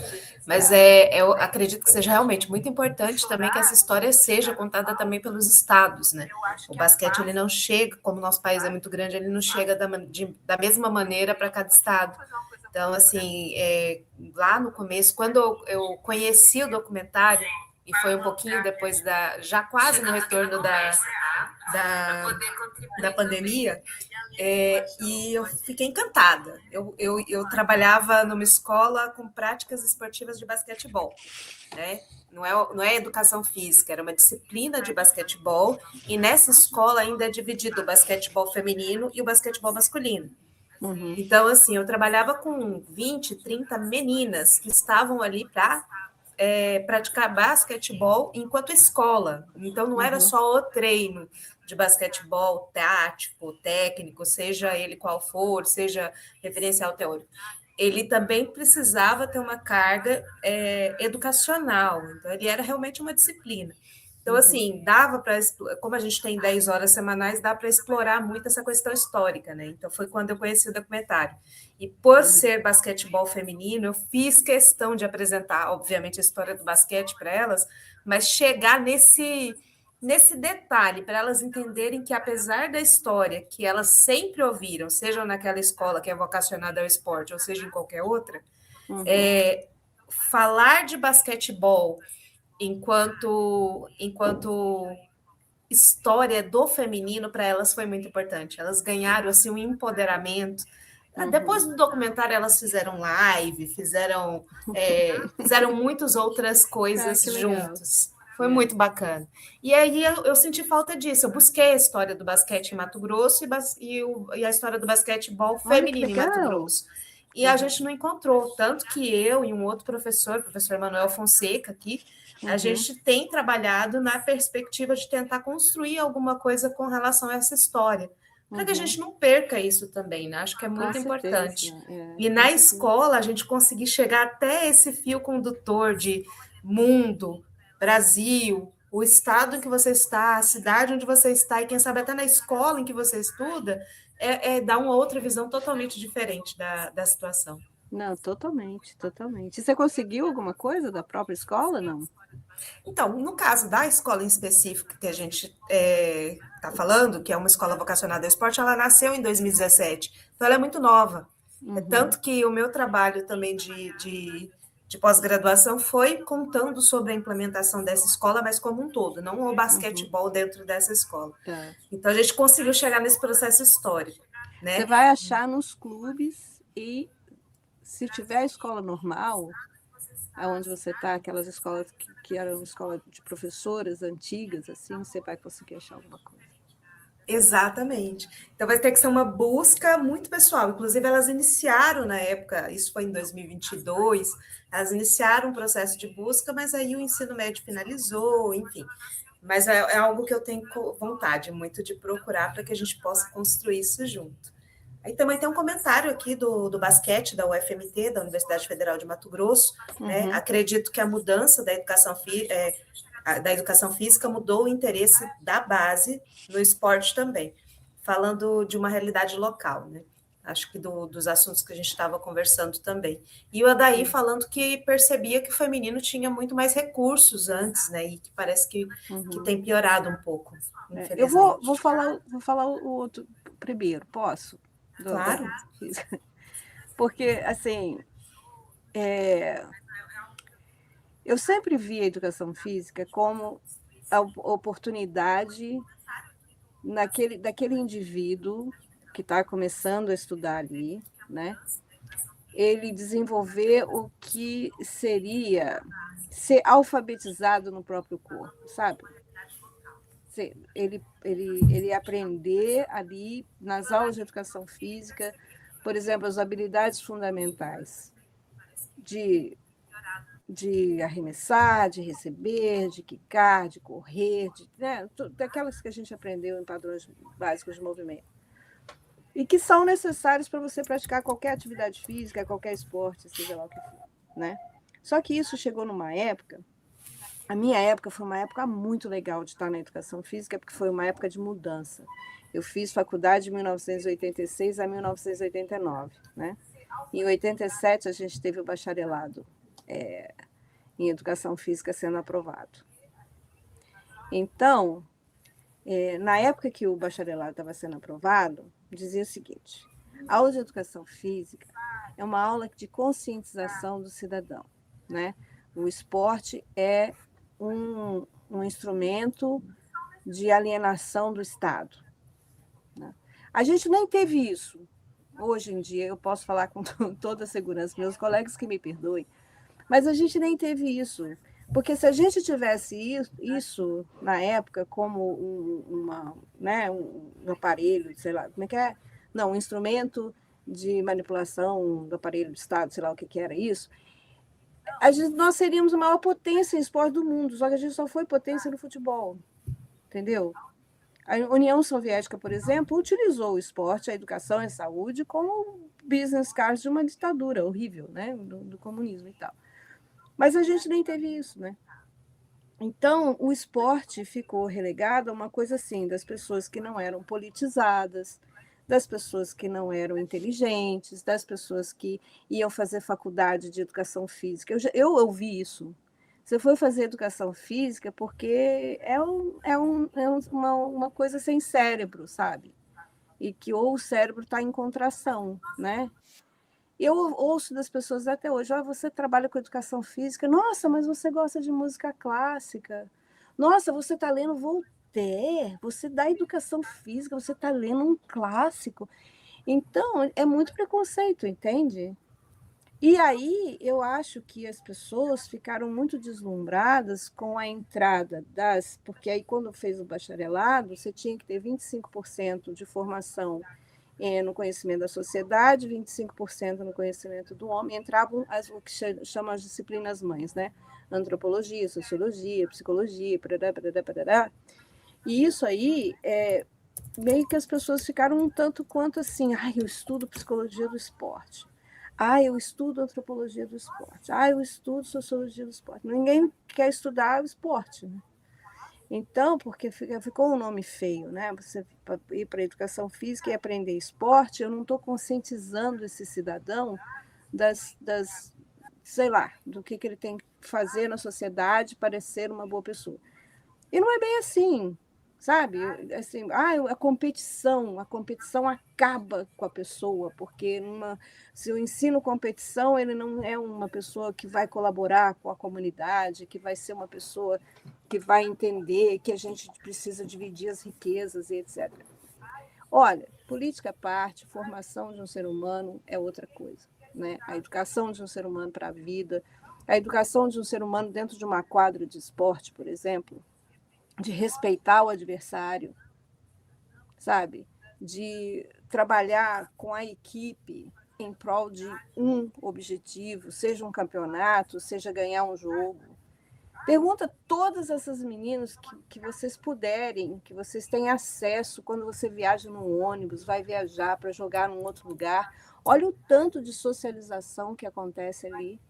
Mas eu acredito que seja realmente muito importante também que essa história seja contada também pelos estados, né? O basquete, ele não chega, como o nosso país é muito grande, ele não chega da mesma maneira para cada estado. Então, assim, lá no começo, quando eu conheci o documentário, e foi um pouquinho depois já quase no retorno da pandemia, e eu fiquei encantada. Eu trabalhava numa escola com práticas esportivas de basquetebol, né? Não é educação física, era uma disciplina de basquetebol, e nessa escola ainda é dividido o basquetebol feminino e o basquetebol masculino. Uhum. Então, assim, eu trabalhava com 20, 30 meninas que estavam ali para praticar basquetebol enquanto escola. Então, não era só o treino de basquetebol tático, técnico, seja ele qual for, seja referencial teórico. Ele também precisava ter uma carga educacional. Então, ele era realmente uma disciplina. Então, assim, dava para, como a gente tem 10 horas semanais, dá para explorar muito essa questão histórica, né? Então, foi quando eu conheci o documentário. E por ser basquetebol feminino, eu fiz questão de apresentar, obviamente, a história do basquete para elas, mas chegar nesse detalhe, para elas entenderem que, apesar da história que elas sempre ouviram, seja naquela escola que é vocacionada ao esporte, ou seja em qualquer outra, falar de basquetebol enquanto história do feminino para elas foi muito importante. Elas ganharam assim um empoderamento. Depois do documentário elas fizeram live, fizeram muitas outras coisas juntos. Foi muito bacana. E aí eu senti falta disso. Eu busquei a história do basquete em Mato Grosso e a história do basquetebol feminino em Mato Grosso. E a gente não encontrou. Tanto que eu e um outro professor, o professor Manuel Fonseca, aqui, a gente tem trabalhado na perspectiva de tentar construir alguma coisa com relação a essa história. Para que a gente não perca isso também, né? Acho que é muito importante. E na escola, a gente conseguir chegar até esse fio condutor de mundo, Brasil, o estado em que você está, a cidade onde você está, e quem sabe até na escola em que você estuda, dar uma outra visão totalmente diferente da situação. Não, totalmente. E você conseguiu alguma coisa da própria escola, não? Então, no caso da escola em específico que a gente está falando, que é uma escola vocacionada ao esporte, ela nasceu em 2017, então ela é muito nova. Tanto que o meu trabalho também de pós-graduação foi contando sobre a implementação dessa escola, mas como um todo, não o basquetebol dentro dessa escola. Então, a gente conseguiu chegar nesse processo histórico. Né? Você vai achar nos clubes e, se tiver escola normal, onde você está, aquelas escolas que eram escola de professoras antigas, assim, você vai conseguir achar alguma coisa. Exatamente. Então vai ter que ser uma busca muito pessoal. Inclusive, elas iniciaram na época, isso foi em 2022, elas iniciaram um processo de busca, mas aí o ensino médio finalizou, enfim. Mas é algo que eu tenho vontade muito de procurar para que a gente possa construir isso junto. Aí também tem um comentário aqui do basquete da UFMT, da Universidade Federal de Mato Grosso. Né? Acredito que a mudança da educação física mudou o interesse da base no esporte também, falando de uma realidade local, né? Acho que dos assuntos que a gente estava conversando também. E o Adair falando que percebia que o feminino tinha muito mais recursos antes, né? E que parece que tem piorado um pouco, infelizmente. Eu vou falar o outro primeiro, posso? Claro. Porque, assim, eu sempre vi a educação física como a oportunidade daquele indivíduo que está começando a estudar ali, né? Ele desenvolver o que seria ser alfabetizado no próprio corpo, sabe? Ele aprender ali nas aulas de educação física, por exemplo, as habilidades fundamentais de arremessar, de receber, de quicar, de correr, né? Daquelas que a gente aprendeu em padrões básicos de movimento. E que são necessários para você praticar qualquer atividade física, qualquer esporte, seja lá o que for. Né? Só que isso chegou numa época, a minha época foi uma época muito legal de estar na educação física, porque foi uma época de mudança. Eu fiz faculdade de 1986 a 1989. Né? Em 87, a gente teve o bacharelado em educação física sendo aprovado. Então, na época que o bacharelado estava sendo aprovado, dizia o seguinte: a aula de educação física é uma aula de conscientização do cidadão. Né? O esporte é um instrumento de alienação do Estado. Né? A gente nem teve isso. Hoje em dia, eu posso falar com toda a segurança, meus colegas que me perdoem, mas a gente nem teve isso. Porque se a gente tivesse isso na época como um aparelho, sei lá, como é que é? Não, um instrumento de manipulação do aparelho do Estado, sei lá o que era isso, nós seríamos a maior potência em esporte do mundo, só que a gente só foi potência no futebol, entendeu? A União Soviética, por exemplo, utilizou o esporte, a educação e a saúde como business cards de uma ditadura horrível, né? do comunismo e tal. Mas a gente nem teve isso, né? Então, o esporte ficou relegado a uma coisa assim, das pessoas que não eram politizadas, das pessoas que não eram inteligentes, das pessoas que iam fazer faculdade de educação física. Eu ouvi isso. Você foi fazer educação física porque é uma coisa sem cérebro, sabe? E que ou o cérebro está em contração, né? Eu ouço das pessoas até hoje: você trabalha com educação física? Nossa, mas você gosta de música clássica. Nossa, você está lendo Voltaire, você dá educação física, você está lendo um clássico. Então, é muito preconceito, entende? E aí, eu acho que as pessoas ficaram muito deslumbradas com a entrada porque aí quando fez o bacharelado, você tinha que ter 25% de formação no conhecimento da sociedade, 25% no conhecimento do homem, entravam o que chamam as disciplinas mães, né? Antropologia, sociologia, psicologia, parará, parará, parará. E isso aí, meio que as pessoas ficaram um tanto quanto assim: eu estudo psicologia do esporte, eu estudo antropologia do esporte, eu estudo sociologia do esporte. Ninguém quer estudar o esporte, né? Então, porque ficou um nome feio, né? Você ir para a educação física e aprender esporte, eu não estou conscientizando esse cidadão sei lá, do que ele tem que fazer na sociedade para ser uma boa pessoa. E não é bem assim, sabe? Assim, a competição acaba com a pessoa, porque se eu ensino competição, ele não é uma pessoa que vai colaborar com a comunidade, que vai ser uma pessoa que vai entender que a gente precisa dividir as riquezas e etc. Olha, política à parte, formação de um ser humano é outra coisa, né? A educação de um ser humano para a vida, a educação de um ser humano dentro de uma quadra de esporte, por exemplo, de respeitar o adversário, sabe? De trabalhar com a equipe em prol de um objetivo, seja um campeonato, seja ganhar um jogo. Pergunta a todas essas meninas que vocês puderem, que vocês têm acesso quando você viaja no ônibus, vai viajar para jogar num outro lugar. Olha o tanto de socialização que acontece ali,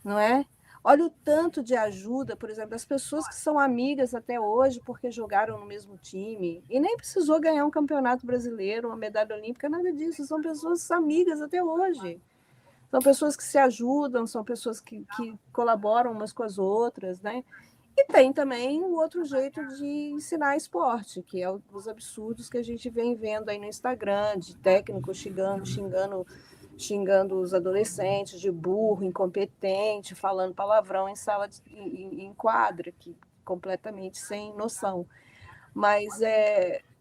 não é? Olha o tanto de ajuda, por exemplo, das pessoas que são amigas até hoje porque jogaram no mesmo time e nem precisou ganhar um campeonato brasileiro, uma medalha olímpica, nada disso. São pessoas amigas até hoje. São pessoas que se ajudam, são pessoas que colaboram umas com as outras, né? E tem também o outro jeito de ensinar esporte, que é os absurdos que a gente vem vendo aí no Instagram, de técnico xingando os adolescentes de burro, incompetente, falando palavrão em quadra, que completamente sem noção. Mas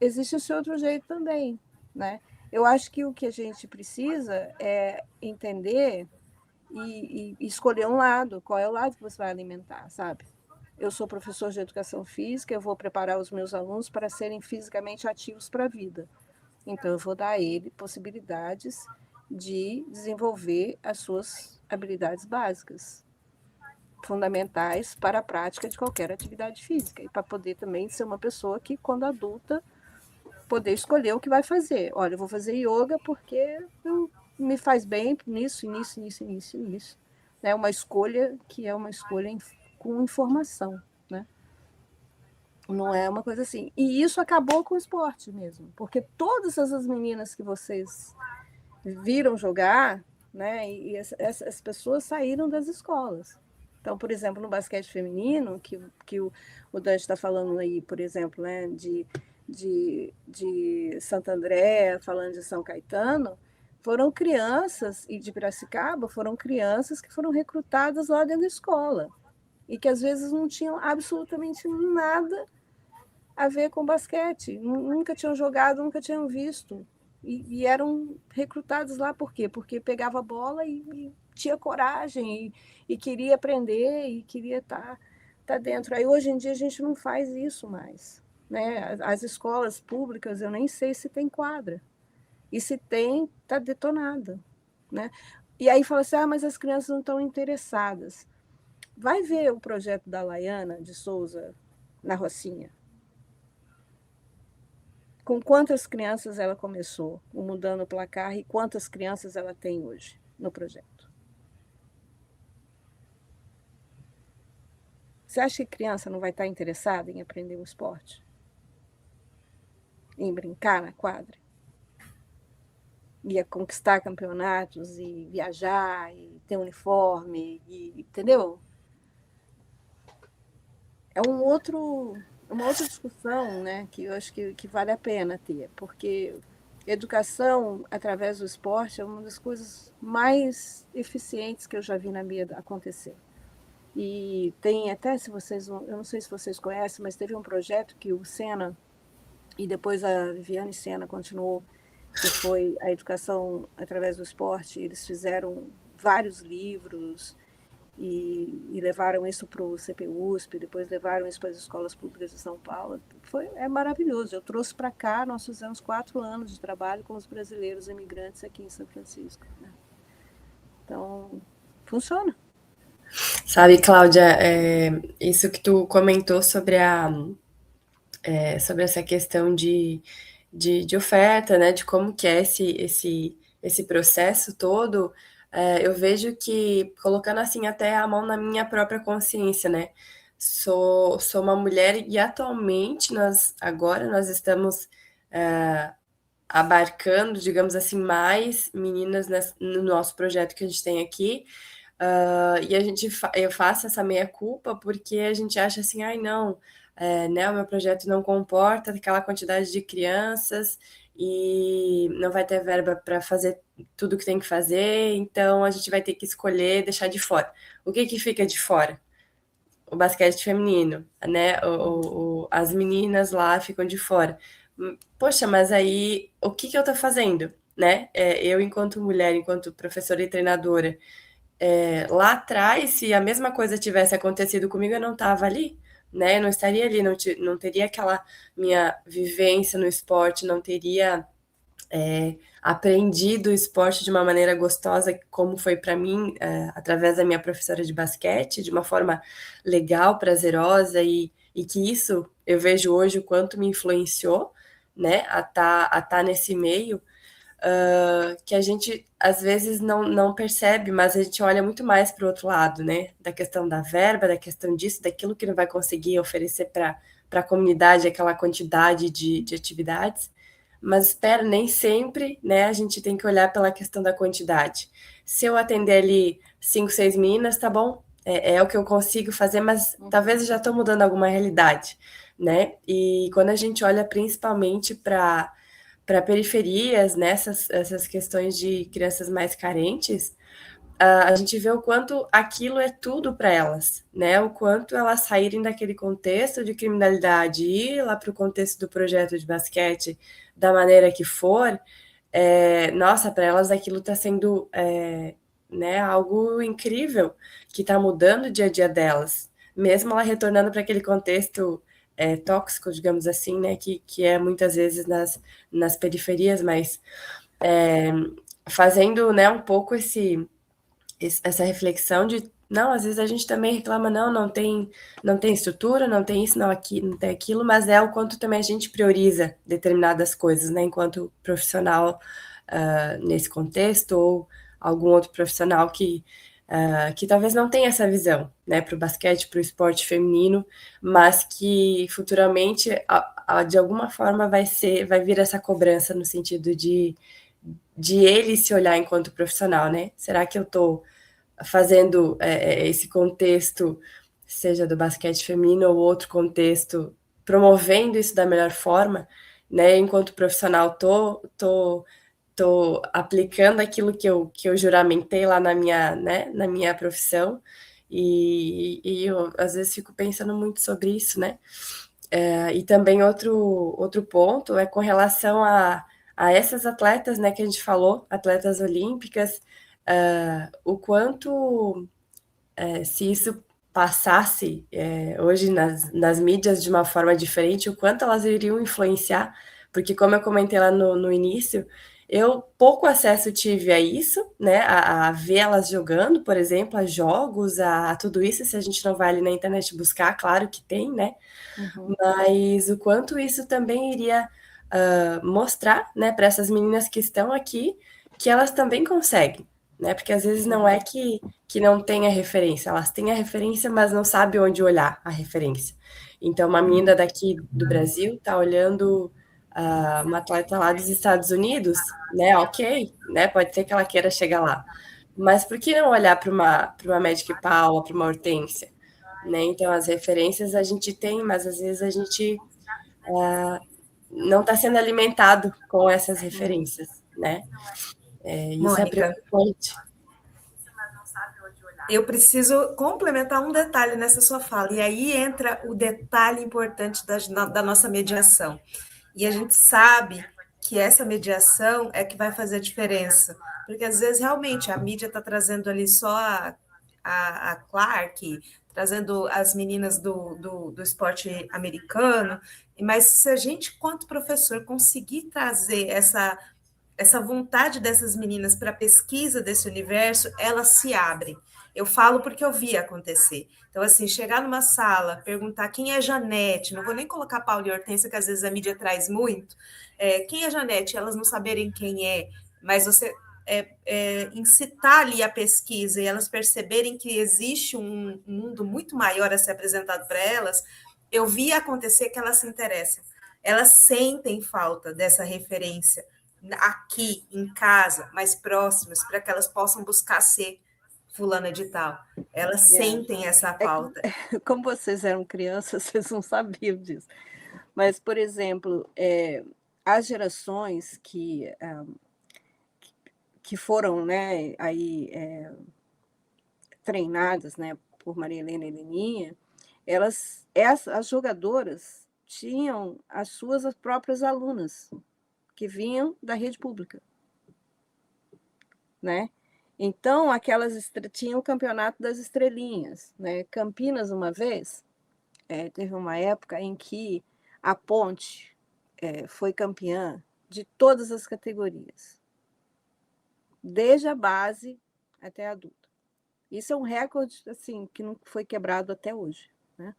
existe esse outro jeito também, né? Eu acho que o que a gente precisa é entender e escolher um lado. Qual é o lado que você vai alimentar, sabe? Eu sou professor de educação física, eu vou preparar os meus alunos para serem fisicamente ativos para a vida. Então, eu vou dar a ele possibilidades de desenvolver as suas habilidades básicas, fundamentais para a prática de qualquer atividade física, e para poder também ser uma pessoa que, quando adulta, poder escolher o que vai fazer. Olha, eu vou fazer yoga porque me faz bem nisso, nisso, nisso, nisso, nisso. É uma escolha que é uma escolha com informação, né? Não é uma coisa assim. E isso acabou com o esporte mesmo, porque todas essas meninas que vocês viram jogar, né? E essas pessoas saíram das escolas. Então, por exemplo, no basquete feminino, que o Dante está falando aí, por exemplo, né, de Santo André, falando de São Caetano, foram crianças, e de Piracicaba, foram crianças que foram recrutadas lá dentro da escola, e que às vezes não tinham absolutamente nada a ver com basquete, nunca tinham jogado, nunca tinham visto. E eram recrutados lá por quê? Porque pegava a bola e tinha coragem e queria aprender e queria estar dentro. Aí hoje em dia a gente não faz isso mais, né? As escolas públicas, eu nem sei se tem quadra. E se tem, está detonada, né? E aí fala assim: mas as crianças não estão interessadas. Vai ver o projeto da Laiana de Souza na Rocinha. Com quantas crianças ela começou o Mudando o Placar e quantas crianças ela tem hoje no projeto? Você acha que criança não vai estar interessada em aprender um esporte? Em brincar na quadra? Ia conquistar campeonatos e viajar e ter uniforme, entendeu? É uma outra discussão, né, que eu acho que vale a pena ter, porque educação através do esporte é uma das coisas mais eficientes que eu já vi na minha acontecer. E tem até, se vocês, eu não sei se vocês conhecem, mas teve um projeto que o Sena, e depois a Viviane Sena continuou, que foi a educação através do esporte. Eles fizeram vários livros e levaram isso para o CPUSP, depois levaram isso para as escolas públicas de São Paulo. É maravilhoso. Eu trouxe para cá, nós fizemos 4 anos de trabalho com os brasileiros imigrantes aqui em São Francisco, né? Então, funciona. Sabe, Cláudia, isso que tu comentou sobre sobre essa questão de oferta, né, de como que é esse processo todo, eu vejo que, colocando assim até a mão na minha própria consciência, né, sou uma mulher e atualmente agora nós estamos abarcando, digamos assim, mais meninas no nosso projeto que a gente tem aqui. E eu faço essa meia-culpa porque a gente acha assim, ai não, né, o meu projeto não comporta aquela quantidade de crianças e não vai ter verba para fazer tudo o que tem que fazer, então a gente vai ter que escolher deixar de fora. O que fica de fora? O basquete feminino, né? As meninas lá ficam de fora. Poxa, mas aí o que eu tô fazendo, né? Eu, enquanto mulher, enquanto professora e treinadora, lá atrás, se a mesma coisa tivesse acontecido comigo, eu não estava ali, né? Eu não estaria ali, não teria aquela minha vivência no esporte, não teria aprendido o esporte de uma maneira gostosa, como foi para mim, através da minha professora de basquete, de uma forma legal, prazerosa, e que isso eu vejo hoje o quanto me influenciou, né, a tá nesse meio. Que a gente às vezes não percebe, mas a gente olha muito mais para o outro lado, né? Da questão da verba, da questão disso, daquilo que não vai conseguir oferecer para a comunidade aquela quantidade de atividades. Mas espera, nem sempre, né? A gente tem que olhar pela questão da quantidade. Se eu atender ali 5, 6 meninas, tá bom? É o que eu consigo fazer, mas talvez eu já estou mudando alguma realidade, né? E quando a gente olha principalmente para periferias, nessas essas questões de crianças mais carentes, a gente vê o quanto aquilo é tudo para elas, né? O quanto elas saírem daquele contexto de criminalidade e ir lá para o contexto do projeto de basquete da maneira que for, nossa, para elas aquilo está sendo né, algo incrível, que está mudando o dia a dia delas, mesmo ela retornando para aquele contexto tóxico, digamos assim, né, que é muitas vezes nas periferias, mas fazendo, né, um pouco essa reflexão de, não, às vezes a gente também reclama, não tem estrutura, não tem isso, não tem aquilo, mas o quanto também a gente prioriza determinadas coisas, né, enquanto profissional nesse contexto, ou algum outro profissional que talvez não tenha essa visão, né, para o basquete, para o esporte feminino, mas que futuramente, de alguma forma, vai vir essa cobrança no sentido de ele se olhar enquanto profissional, né? Será que eu estou fazendo esse contexto, seja do basquete feminino ou outro contexto, promovendo isso da melhor forma, né? Enquanto profissional, tô aplicando aquilo que eu juramentei lá na minha profissão, e eu às vezes fico pensando muito sobre isso, né? E também outro ponto é com relação a essas atletas, né, que a gente falou, atletas olímpicas, o quanto, se isso passasse hoje nas mídias de uma forma diferente, o quanto elas iriam influenciar, porque como eu comentei lá no início, eu pouco acesso tive a isso, né, a ver elas jogando, por exemplo, a jogos, a tudo isso, se a gente não vai ali na internet buscar, claro que tem, né, mas o quanto isso também iria mostrar, né, para essas meninas que estão aqui, que elas também conseguem, né, porque às vezes não é que não tem a referência, elas têm a referência, mas não sabem onde olhar a referência. Então, uma menina daqui do Brasil está olhando uma atleta lá dos Estados Unidos, né, ok, né, pode ser que ela queira chegar lá, mas por que não olhar para uma Magic Paula, para uma Hortência, né? Então, as referências a gente tem, mas às vezes a gente não está sendo alimentado com essas referências, né? Isso Mônica, é preocupante. Eu preciso complementar um detalhe nessa sua fala, e aí entra o detalhe importante da nossa mediação. E a gente sabe que essa mediação é que vai fazer a diferença, porque às vezes realmente a mídia está trazendo ali só a Clark, trazendo as meninas do esporte americano, mas se a gente, quanto professor, conseguir trazer essa vontade dessas meninas para a pesquisa desse universo, elas se abrem. Eu falo porque eu vi acontecer. Então, assim, chegar numa sala, perguntar quem é Janete, não vou nem colocar Paula e Hortência, que às vezes a mídia traz muito. Quem é Janete? Elas não saberem quem é, mas você incitar ali a pesquisa e elas perceberem que existe um mundo muito maior a ser apresentado para elas, eu vi acontecer que elas se interessam. Elas sentem falta dessa referência aqui, em casa, mais próximas, para que elas possam buscar ser fulana de tal. Elas sentem essa falta. Como vocês eram crianças, vocês não sabiam disso. Mas, por exemplo, as gerações que foram, né, aí, treinadas, né, por Maria Helena e Leninha, as jogadoras tinham as suas próprias alunas, que vinham da rede pública, né? Então, tinha o campeonato das estrelinhas, né? Campinas, uma vez, teve uma época em que a Ponte foi campeã de todas as categorias, desde a base até a adulta. Isso é um recorde assim, que não foi quebrado até hoje, né?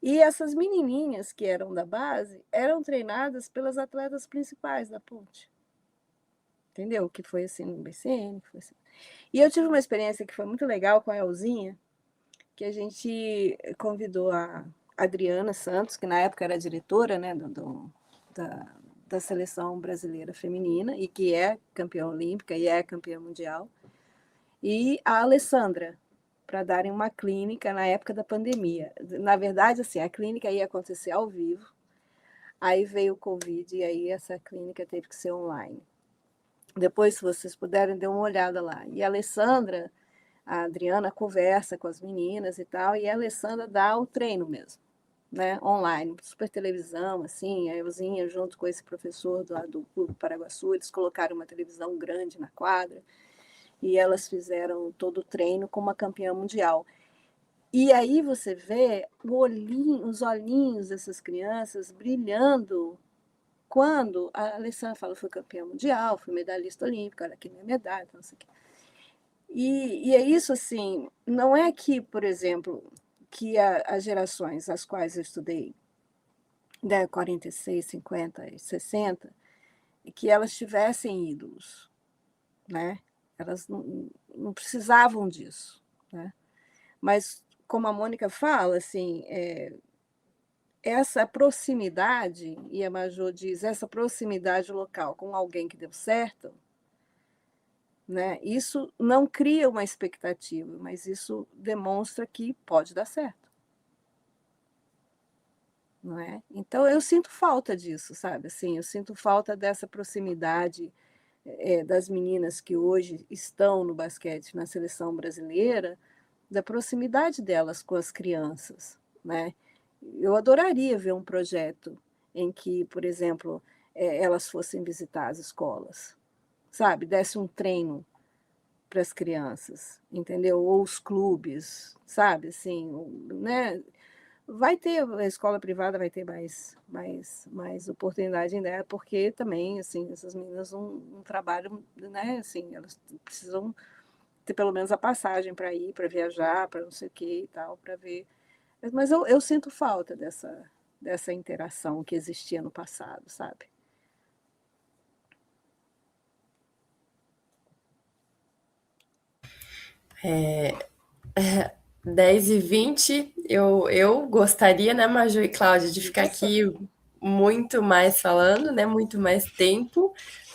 E essas menininhas que eram da base eram treinadas pelas atletas principais da Ponte. Entendeu? Que foi assim no BCN. Foi assim. E eu tive uma experiência que foi muito legal com a Elzinha, que a gente convidou a Adriana Santos, que na época era diretora, né, da seleção brasileira feminina, e que é campeã olímpica e é campeã mundial, e a Alessandra, para darem uma clínica na época da pandemia. Na verdade, assim, a clínica ia acontecer ao vivo, aí veio o Covid e aí essa clínica teve que ser online. Depois, se vocês puderem, dê uma olhada lá. E a Alessandra, a Adriana conversa com as meninas e tal, e a Alessandra dá o treino mesmo, né, online, super televisão, assim, a Elzinha junto com esse professor do Clube Paraguaçu, eles colocaram uma televisão grande na quadra, e elas fizeram todo o treino com uma campeã mundial. E aí você vê os olhinhos dessas crianças brilhando quando a Alessandra fala, fui campeã mundial, fui medalhista olímpica, olha aqui minha medalha, não sei o quê. E é isso, assim, não é que, por exemplo, que as gerações às quais eu estudei, né, 46, 50 e 60, que elas tivessem ídolos, né? Elas não precisavam disso, né? Mas, como a Mônica fala, assim, essa proximidade, e a Majô diz, essa proximidade local com alguém que deu certo, né? Isso não cria uma expectativa, mas isso demonstra que pode dar certo. Não é? Então, eu sinto falta disso, sabe? Assim, eu sinto falta dessa proximidade das meninas que hoje estão no basquete na seleção brasileira, da proximidade delas com as crianças, né? Eu adoraria ver um projeto em que, por exemplo, elas fossem visitar as escolas, sabe? Desse um treino para as crianças, entendeu? Ou os clubes, sabe? Assim, né? Vai ter, a escola privada vai ter mais oportunidade ainda, porque também, assim, essas meninas não trabalham, né? Assim, elas precisam ter pelo menos a passagem para ir, para viajar, para não sei o que e tal, para ver. Mas eu sinto falta dessa interação que existia no passado, sabe? É, 10h20, eu gostaria, né, Maju e Cláudia, de ficar aqui muito mais falando, né, muito mais tempo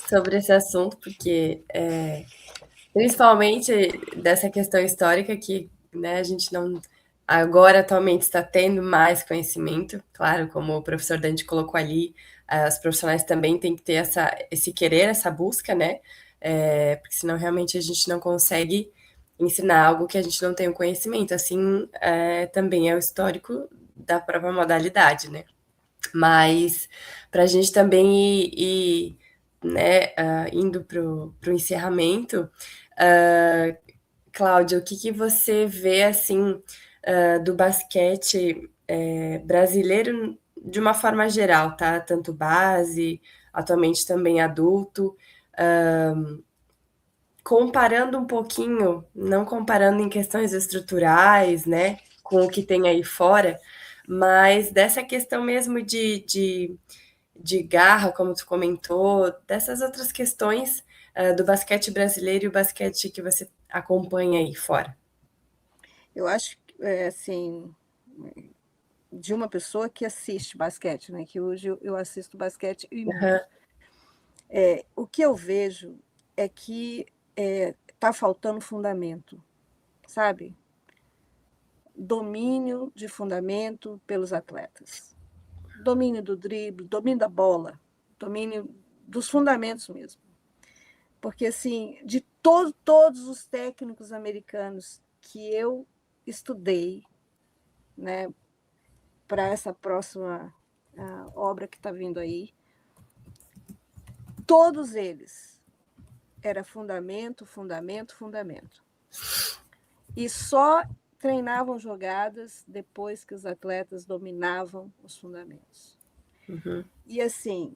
sobre esse assunto, porque principalmente dessa questão histórica que, né, a gente não agora atualmente está tendo mais conhecimento, claro, como o professor Dante colocou ali, os profissionais também têm que ter esse querer, essa busca, né? Porque senão realmente a gente não consegue ensinar algo que a gente não tem o conhecimento. Assim, também é o histórico da própria modalidade, né? Mas para a gente também ir né, indo para o encerramento, Cláudia, o que você vê assim do basquete brasileiro de uma forma geral, tá? Tanto base, atualmente também adulto, comparando um pouquinho, não comparando em questões estruturais, né, com o que tem aí fora, mas dessa questão mesmo de garra, como tu comentou, dessas outras questões do basquete brasileiro e o basquete que você acompanha aí fora. Eu acho que, assim, de uma pessoa que assiste basquete, né? Que hoje eu assisto basquete e muito. O que eu vejo é que está faltando fundamento, sabe? Domínio de fundamento pelos atletas. Domínio do drible, domínio da bola, domínio dos fundamentos mesmo. Porque, assim, de todos os técnicos americanos que eu estudei, né, para essa próxima obra que está vindo aí, todos eles era fundamento, fundamento, fundamento. E só treinavam jogadas depois que os atletas dominavam os fundamentos. Uhum. E assim,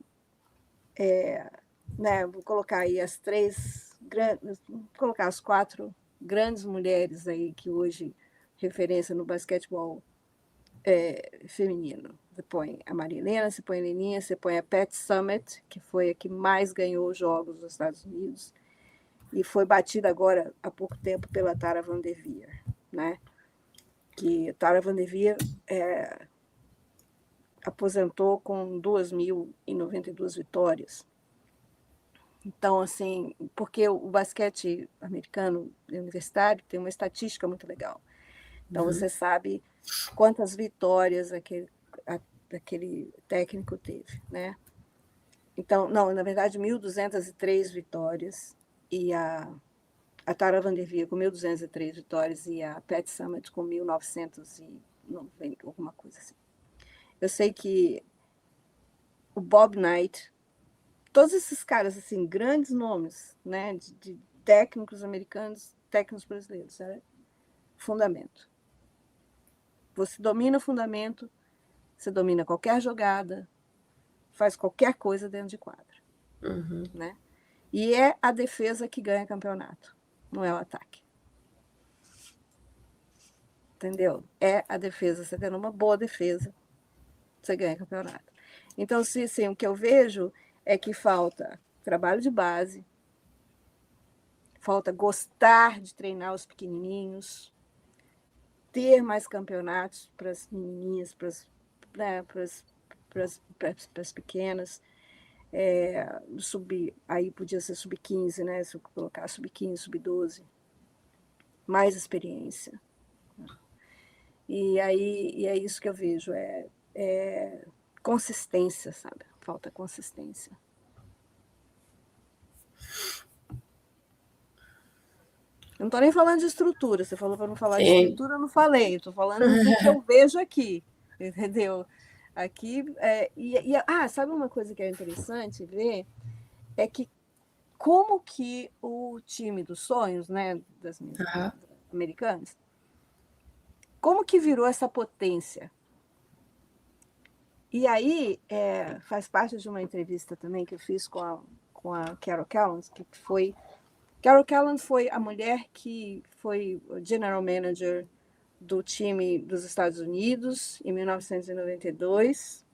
né, vou colocar aí vou colocar as 4 grandes mulheres aí que hoje referência no basquetebol feminino. Você põe a Marilena, você põe a Leninha, você põe a Pat Summitt, que foi a que mais ganhou jogos nos Estados Unidos, e foi batida agora há pouco tempo pela Tara VanDerveer, né? Que Tara VanDerveer aposentou com 2.092 vitórias. Então, assim, porque o basquete americano universitário tem uma estatística muito legal. Então, você sabe quantas vitórias aquele técnico teve, né? Então, não, na verdade, 1.203 vitórias, e a Tara VanDerveer com 1.203 vitórias e a Pat Summitt com 1.990, alguma coisa assim. Eu sei que o Bob Knight, todos esses caras, assim, grandes nomes, né, de técnicos americanos, técnicos brasileiros, era fundamento. Você domina o fundamento, você domina qualquer jogada, faz qualquer coisa dentro de quadra. Né? E é a defesa que ganha campeonato, não é o ataque. Entendeu? É a defesa. Você tendo uma boa defesa, você ganha campeonato. Então, sim, o que eu vejo é que falta trabalho de base, falta gostar de treinar os pequenininhos, ter mais campeonatos para as menininhas, para as pequenas. Aí podia ser sub-15, né? Se eu colocar sub-15, sub-12, mais experiência. E aí é isso que eu vejo, consistência, sabe? Falta consistência. Eu não estou nem falando de estrutura, você falou para não falar de estrutura, eu não falei, estou falando do que eu vejo aqui, entendeu? Aqui, sabe uma coisa que é interessante ver? É que como que o time dos sonhos, né, das americanas, como que virou essa potência? E aí, faz parte de uma entrevista também que eu fiz com a Carol Callens, Carol Callens foi a mulher que foi general manager do time dos Estados Unidos em 1992,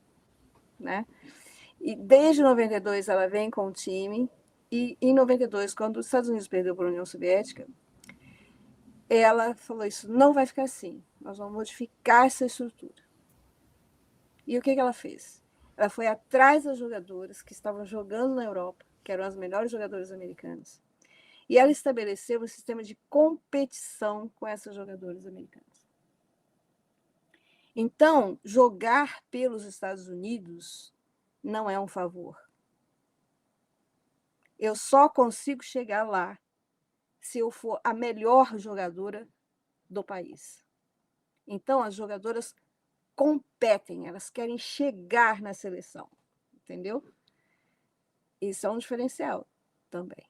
né? E desde 92 ela vem com o time, e em 92, quando os Estados Unidos perdeu para a União Soviética, ela falou: isso não vai ficar assim, nós vamos modificar essa estrutura. E o que ela fez? Ela foi atrás das jogadoras que estavam jogando na Europa, que eram as melhores jogadoras americanas, e ela estabeleceu um sistema de competição com essas jogadoras americanas. Então, jogar pelos Estados Unidos não é um favor. Eu só consigo chegar lá se eu for a melhor jogadora do país. Então, as jogadoras competem, elas querem chegar na seleção, entendeu? Isso é um diferencial também.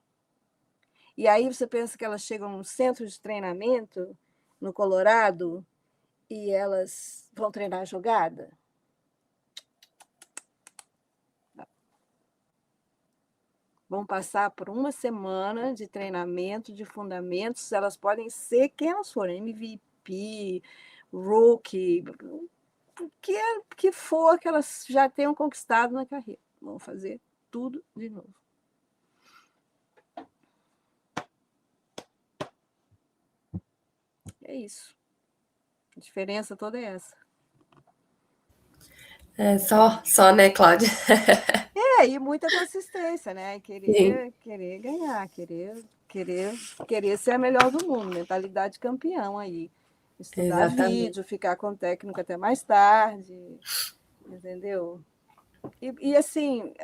E aí você pensa que elas chegam num centro de treinamento, no Colorado, e elas vão treinar a jogada? Vão passar por uma semana de treinamento, de fundamentos, elas podem ser quem elas forem, MVP, rookie, o que for que elas já tenham conquistado na carreira. Vão fazer tudo de novo. É isso. A diferença toda é essa. É só, né, Cláudia? E muita consistência, né? Querer ganhar, querer ser a melhor do mundo, mentalidade campeão aí. Estudar vídeo, ficar com o técnico até mais tarde, entendeu? E assim,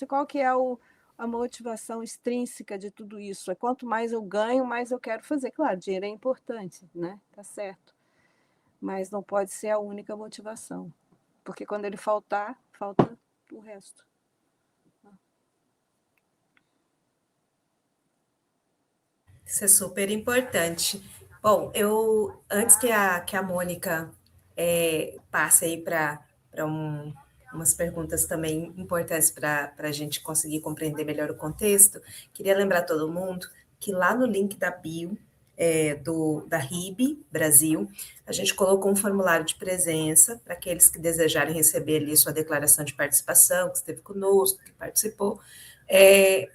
qual que é a motivação extrínseca de tudo isso? É quanto mais eu ganho, mais eu quero fazer. Claro, dinheiro é importante, né? Tá certo. Mas não pode ser a única motivação. Porque quando ele faltar, falta o resto. Isso é super importante. Bom, antes que a Mônica passe aí para umas perguntas também importantes para a gente conseguir compreender melhor o contexto, queria lembrar todo mundo que lá no link da bio da RIB Brasil, a gente colocou um formulário de presença para aqueles que desejarem receber ali sua declaração de participação, que esteve conosco, que participou,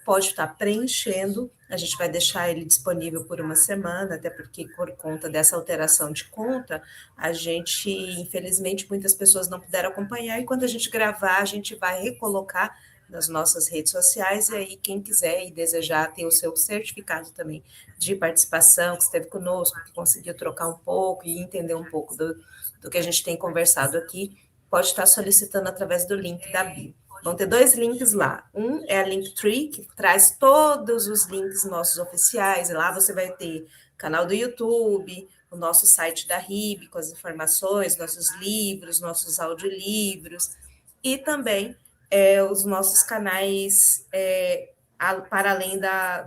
pode estar preenchendo. A gente vai deixar ele disponível por uma semana, até porque por conta dessa alteração de conta, a gente, infelizmente, muitas pessoas não puderam acompanhar, e quando a gente gravar, a gente vai recolocar nas nossas redes sociais, e aí quem quiser e desejar ter o seu certificado também de participação, que esteve conosco, que conseguiu trocar um pouco e entender um pouco do que a gente tem conversado aqui, pode estar solicitando através do link da bio. Vão ter 2 links lá. Um é a Linktree, que traz todos os links nossos oficiais, e lá você vai ter canal do YouTube, o nosso site da RIB, com as informações, nossos livros, nossos audiolivros, e também os nossos canais para além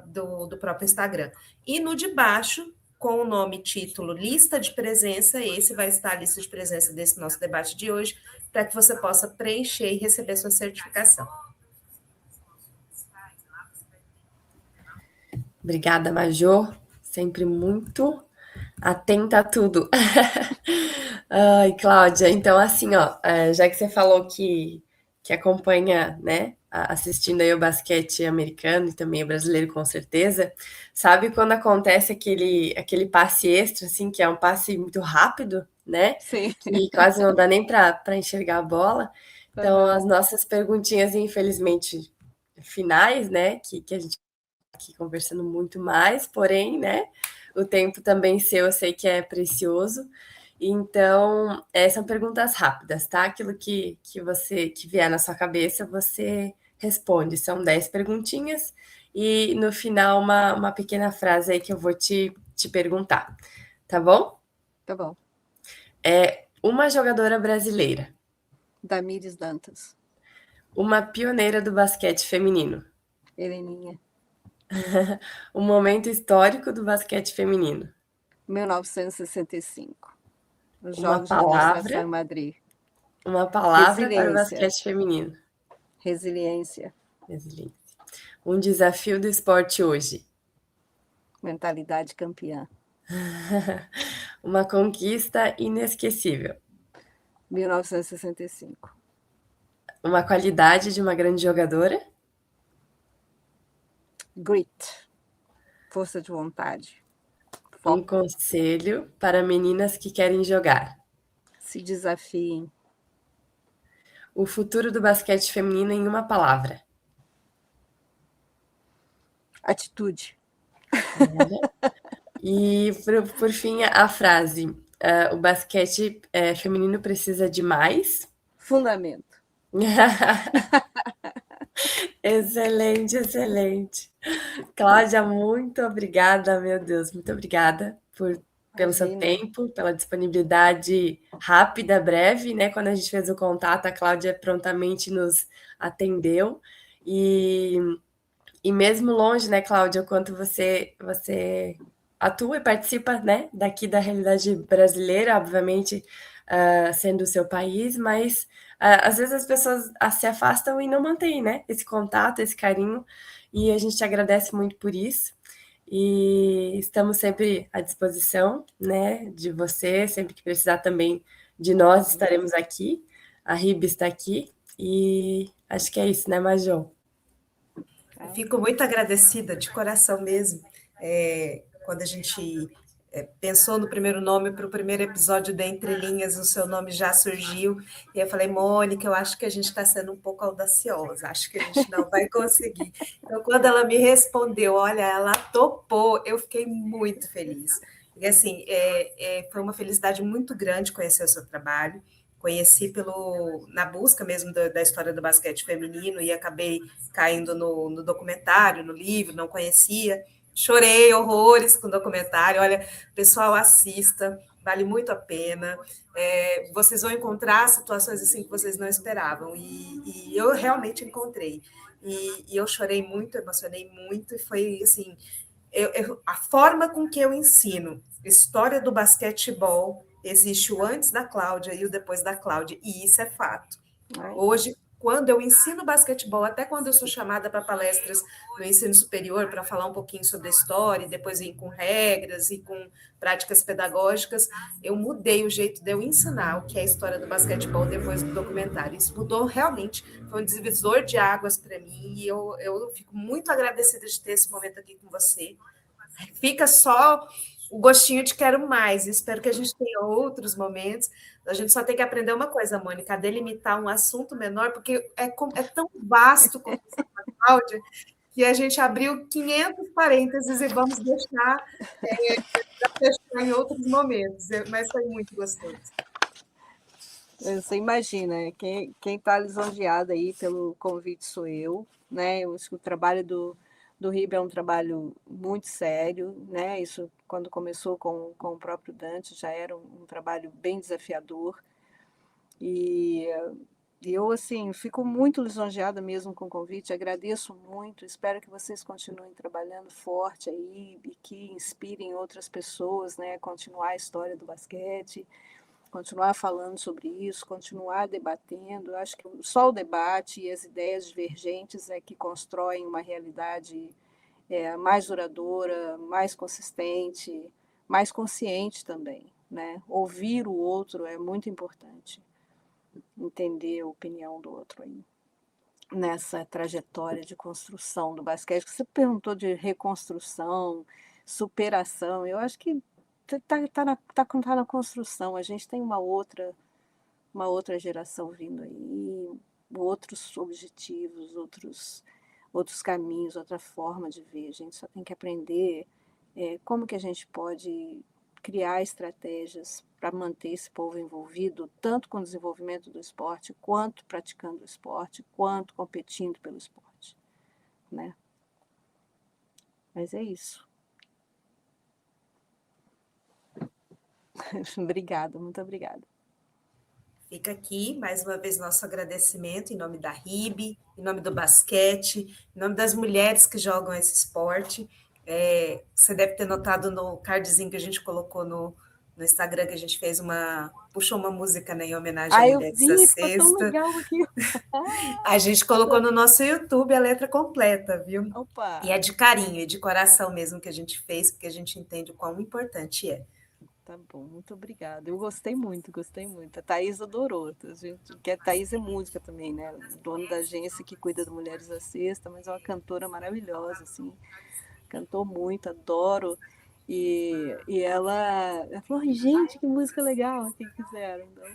do próprio Instagram. E no de baixo, com o nome título Lista de Presença, esse vai estar a lista de presença desse nosso debate de hoje, para que você possa preencher e receber sua certificação. Obrigada, Major. Sempre muito atenta a tudo. Ai, Cláudia, então assim, ó, já que você falou que acompanha, né, assistindo aí o basquete americano e também o brasileiro, com certeza, sabe quando acontece aquele passe extra, assim, que é um passe muito rápido, né? Sim. Que quase não dá nem para enxergar a bola. Então, as nossas perguntinhas, infelizmente, finais, né, que a gente tá aqui conversando muito mais, porém, né, o tempo também seu, eu sei que é precioso. Então, são perguntas rápidas, tá? Aquilo que vier na sua cabeça, você responde. São 10 perguntinhas e no final uma pequena frase aí que eu vou te perguntar, tá bom? Tá bom. Uma jogadora brasileira. Damires Dantas. Uma pioneira do basquete feminino. Heleninha. Um momento histórico do basquete feminino. 1965. Os Uma Jogos de Demonstração em palavra. Madrid. Uma palavra para o Resiliência. basquete feminino. Resiliência. Resiliência. Um desafio do esporte hoje. Mentalidade campeã. Uma conquista inesquecível. 1965. Uma qualidade de uma grande jogadora. Grit. Força de vontade. Um conselho para meninas que querem jogar. Se desafiem. O futuro do basquete feminino em uma palavra. Atitude. E, por fim, a frase: o basquete feminino precisa de mais. Fundamento. Excelente, excelente. Cláudia, muito obrigada, meu Deus, muito obrigada pelo seu Imagina. tempo, pela disponibilidade rápida, breve, né? Quando a gente fez o contato, a Cláudia prontamente nos atendeu. E, e mesmo longe, né, Cláudia, o quanto você atua e participa, né, daqui da realidade brasileira, obviamente, sendo o seu país, mas às vezes as pessoas se afastam e não mantêm, né, esse contato, esse carinho, e a gente te agradece muito por isso. E estamos sempre à disposição, né, de você, sempre que precisar também de nós, estaremos aqui. A RIB está aqui e acho que é isso, né, Major? Fico muito agradecida, de coração mesmo. Quando a gente pensou no primeiro nome para o primeiro episódio da Entre Linhas, o seu nome já surgiu, e eu falei, Mônica, eu acho que a gente está sendo um pouco audaciosa, acho que a gente não vai conseguir. Então, quando ela me respondeu, olha, ela topou, eu fiquei muito feliz. E assim, foi uma felicidade muito grande conhecer o seu trabalho. Conheci na busca mesmo da história do basquete feminino e acabei caindo no documentário, no livro, não conhecia. Chorei horrores com o documentário. Olha, pessoal, assista, vale muito a pena. Vocês vão encontrar situações assim que vocês não esperavam. E eu realmente encontrei. E eu chorei muito, emocionei muito, e foi assim, a forma com que eu ensino história do basquetebol, existe o antes da Cláudia e o depois da Cláudia, e isso é fato. Hoje, quando eu ensino basquetebol, até quando eu sou chamada para palestras no ensino superior para falar um pouquinho sobre a história, e depois ir com regras e com práticas pedagógicas, eu mudei o jeito de eu ensinar o que é a história do basquetebol depois do documentário. Isso mudou realmente, foi um divisor de águas para mim, e eu fico muito agradecida de ter esse momento aqui com você. Fica só o gostinho de quero mais. Espero que a gente tenha outros momentos. A gente só tem que aprender uma coisa, Mônica, a delimitar um assunto menor, porque é tão vasto conversar com a Cláudia que a gente abriu 500 parênteses e vamos deixar para fechar em outros momentos. Mas foi muito gostoso. Você imagina, quem está lisonjeada aí pelo convite sou eu, né? Eu acho que o trabalho do RIB é um trabalho muito sério, né? Isso, quando começou com o próprio Dante, já era um trabalho bem desafiador. E eu, assim, fico muito lisonjeada mesmo com o convite, agradeço muito, espero que vocês continuem trabalhando forte aí e que inspirem outras pessoas, né? A continuar a história do basquete, continuar falando sobre isso, continuar debatendo. Eu acho que só o debate e as ideias divergentes é que constroem uma realidade mais duradoura, mais consistente, mais consciente também, né? Ouvir o outro é muito importante, entender a opinião do outro aí nessa trajetória de construção do basquete. Você perguntou de reconstrução, superação. Eu acho que tá na construção. A gente tem uma outra geração vindo aí, outros objetivos, outros caminhos, outra forma de ver. A gente só tem que aprender como que a gente pode criar estratégias para manter esse povo envolvido, tanto com o desenvolvimento do esporte, quanto praticando o esporte, quanto competindo pelo esporte, né? Mas é isso. Obrigada, muito obrigada. Fica aqui, mais uma vez, nosso agradecimento em nome da RIB, em nome do basquete, em nome das mulheres que jogam esse esporte. Você deve ter notado no cardzinho que a gente colocou no Instagram, que a gente puxou uma música, né, em homenagem a Eu Mulheres da vi, ficou tão Sexta. legal aqui. A gente colocou no nosso YouTube a letra completa, viu? Opa! E é de carinho, é de coração mesmo que a gente fez, porque a gente entende o quão importante é. Tá bom, muito obrigada. Eu gostei muito, gostei muito. A Thaís adorou. Que a Thaís é música também, né? Dona da agência que cuida do Mulheres da Sexta, mas é uma cantora maravilhosa, assim. Cantou muito, adoro. E ela falou, "Ai, gente, que música legal que fizeram." Então,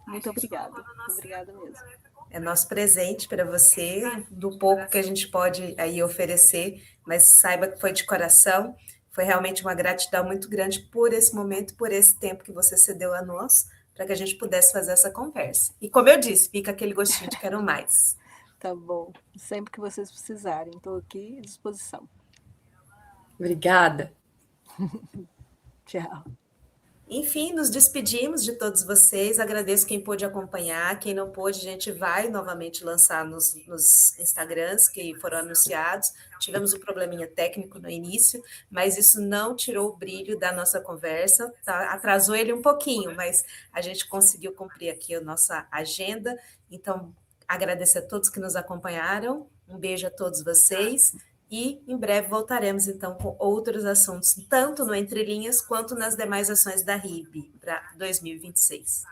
muito obrigada. Obrigada mesmo. É nosso presente para você, do pouco que a gente pode aí oferecer, mas saiba que foi de coração. Foi realmente uma gratidão muito grande por esse momento, por esse tempo que você cedeu a nós, para que a gente pudesse fazer essa conversa. E como eu disse, fica aquele gostinho de quero mais. Tá bom. Sempre que vocês precisarem, estou aqui à disposição. Obrigada. Tchau. Enfim, nos despedimos de todos vocês. Agradeço quem pôde acompanhar. Quem não pôde, a gente vai novamente lançar nos Instagrams que foram anunciados. Tivemos um probleminha técnico no início, mas isso não tirou o brilho da nossa conversa. Tá? Atrasou ele um pouquinho, mas a gente conseguiu cumprir aqui a nossa agenda. Então, agradecer a todos que nos acompanharam. Um beijo a todos vocês. E em breve voltaremos, então, com outros assuntos, tanto no Entre Linhas quanto nas demais ações da RIB para 2026.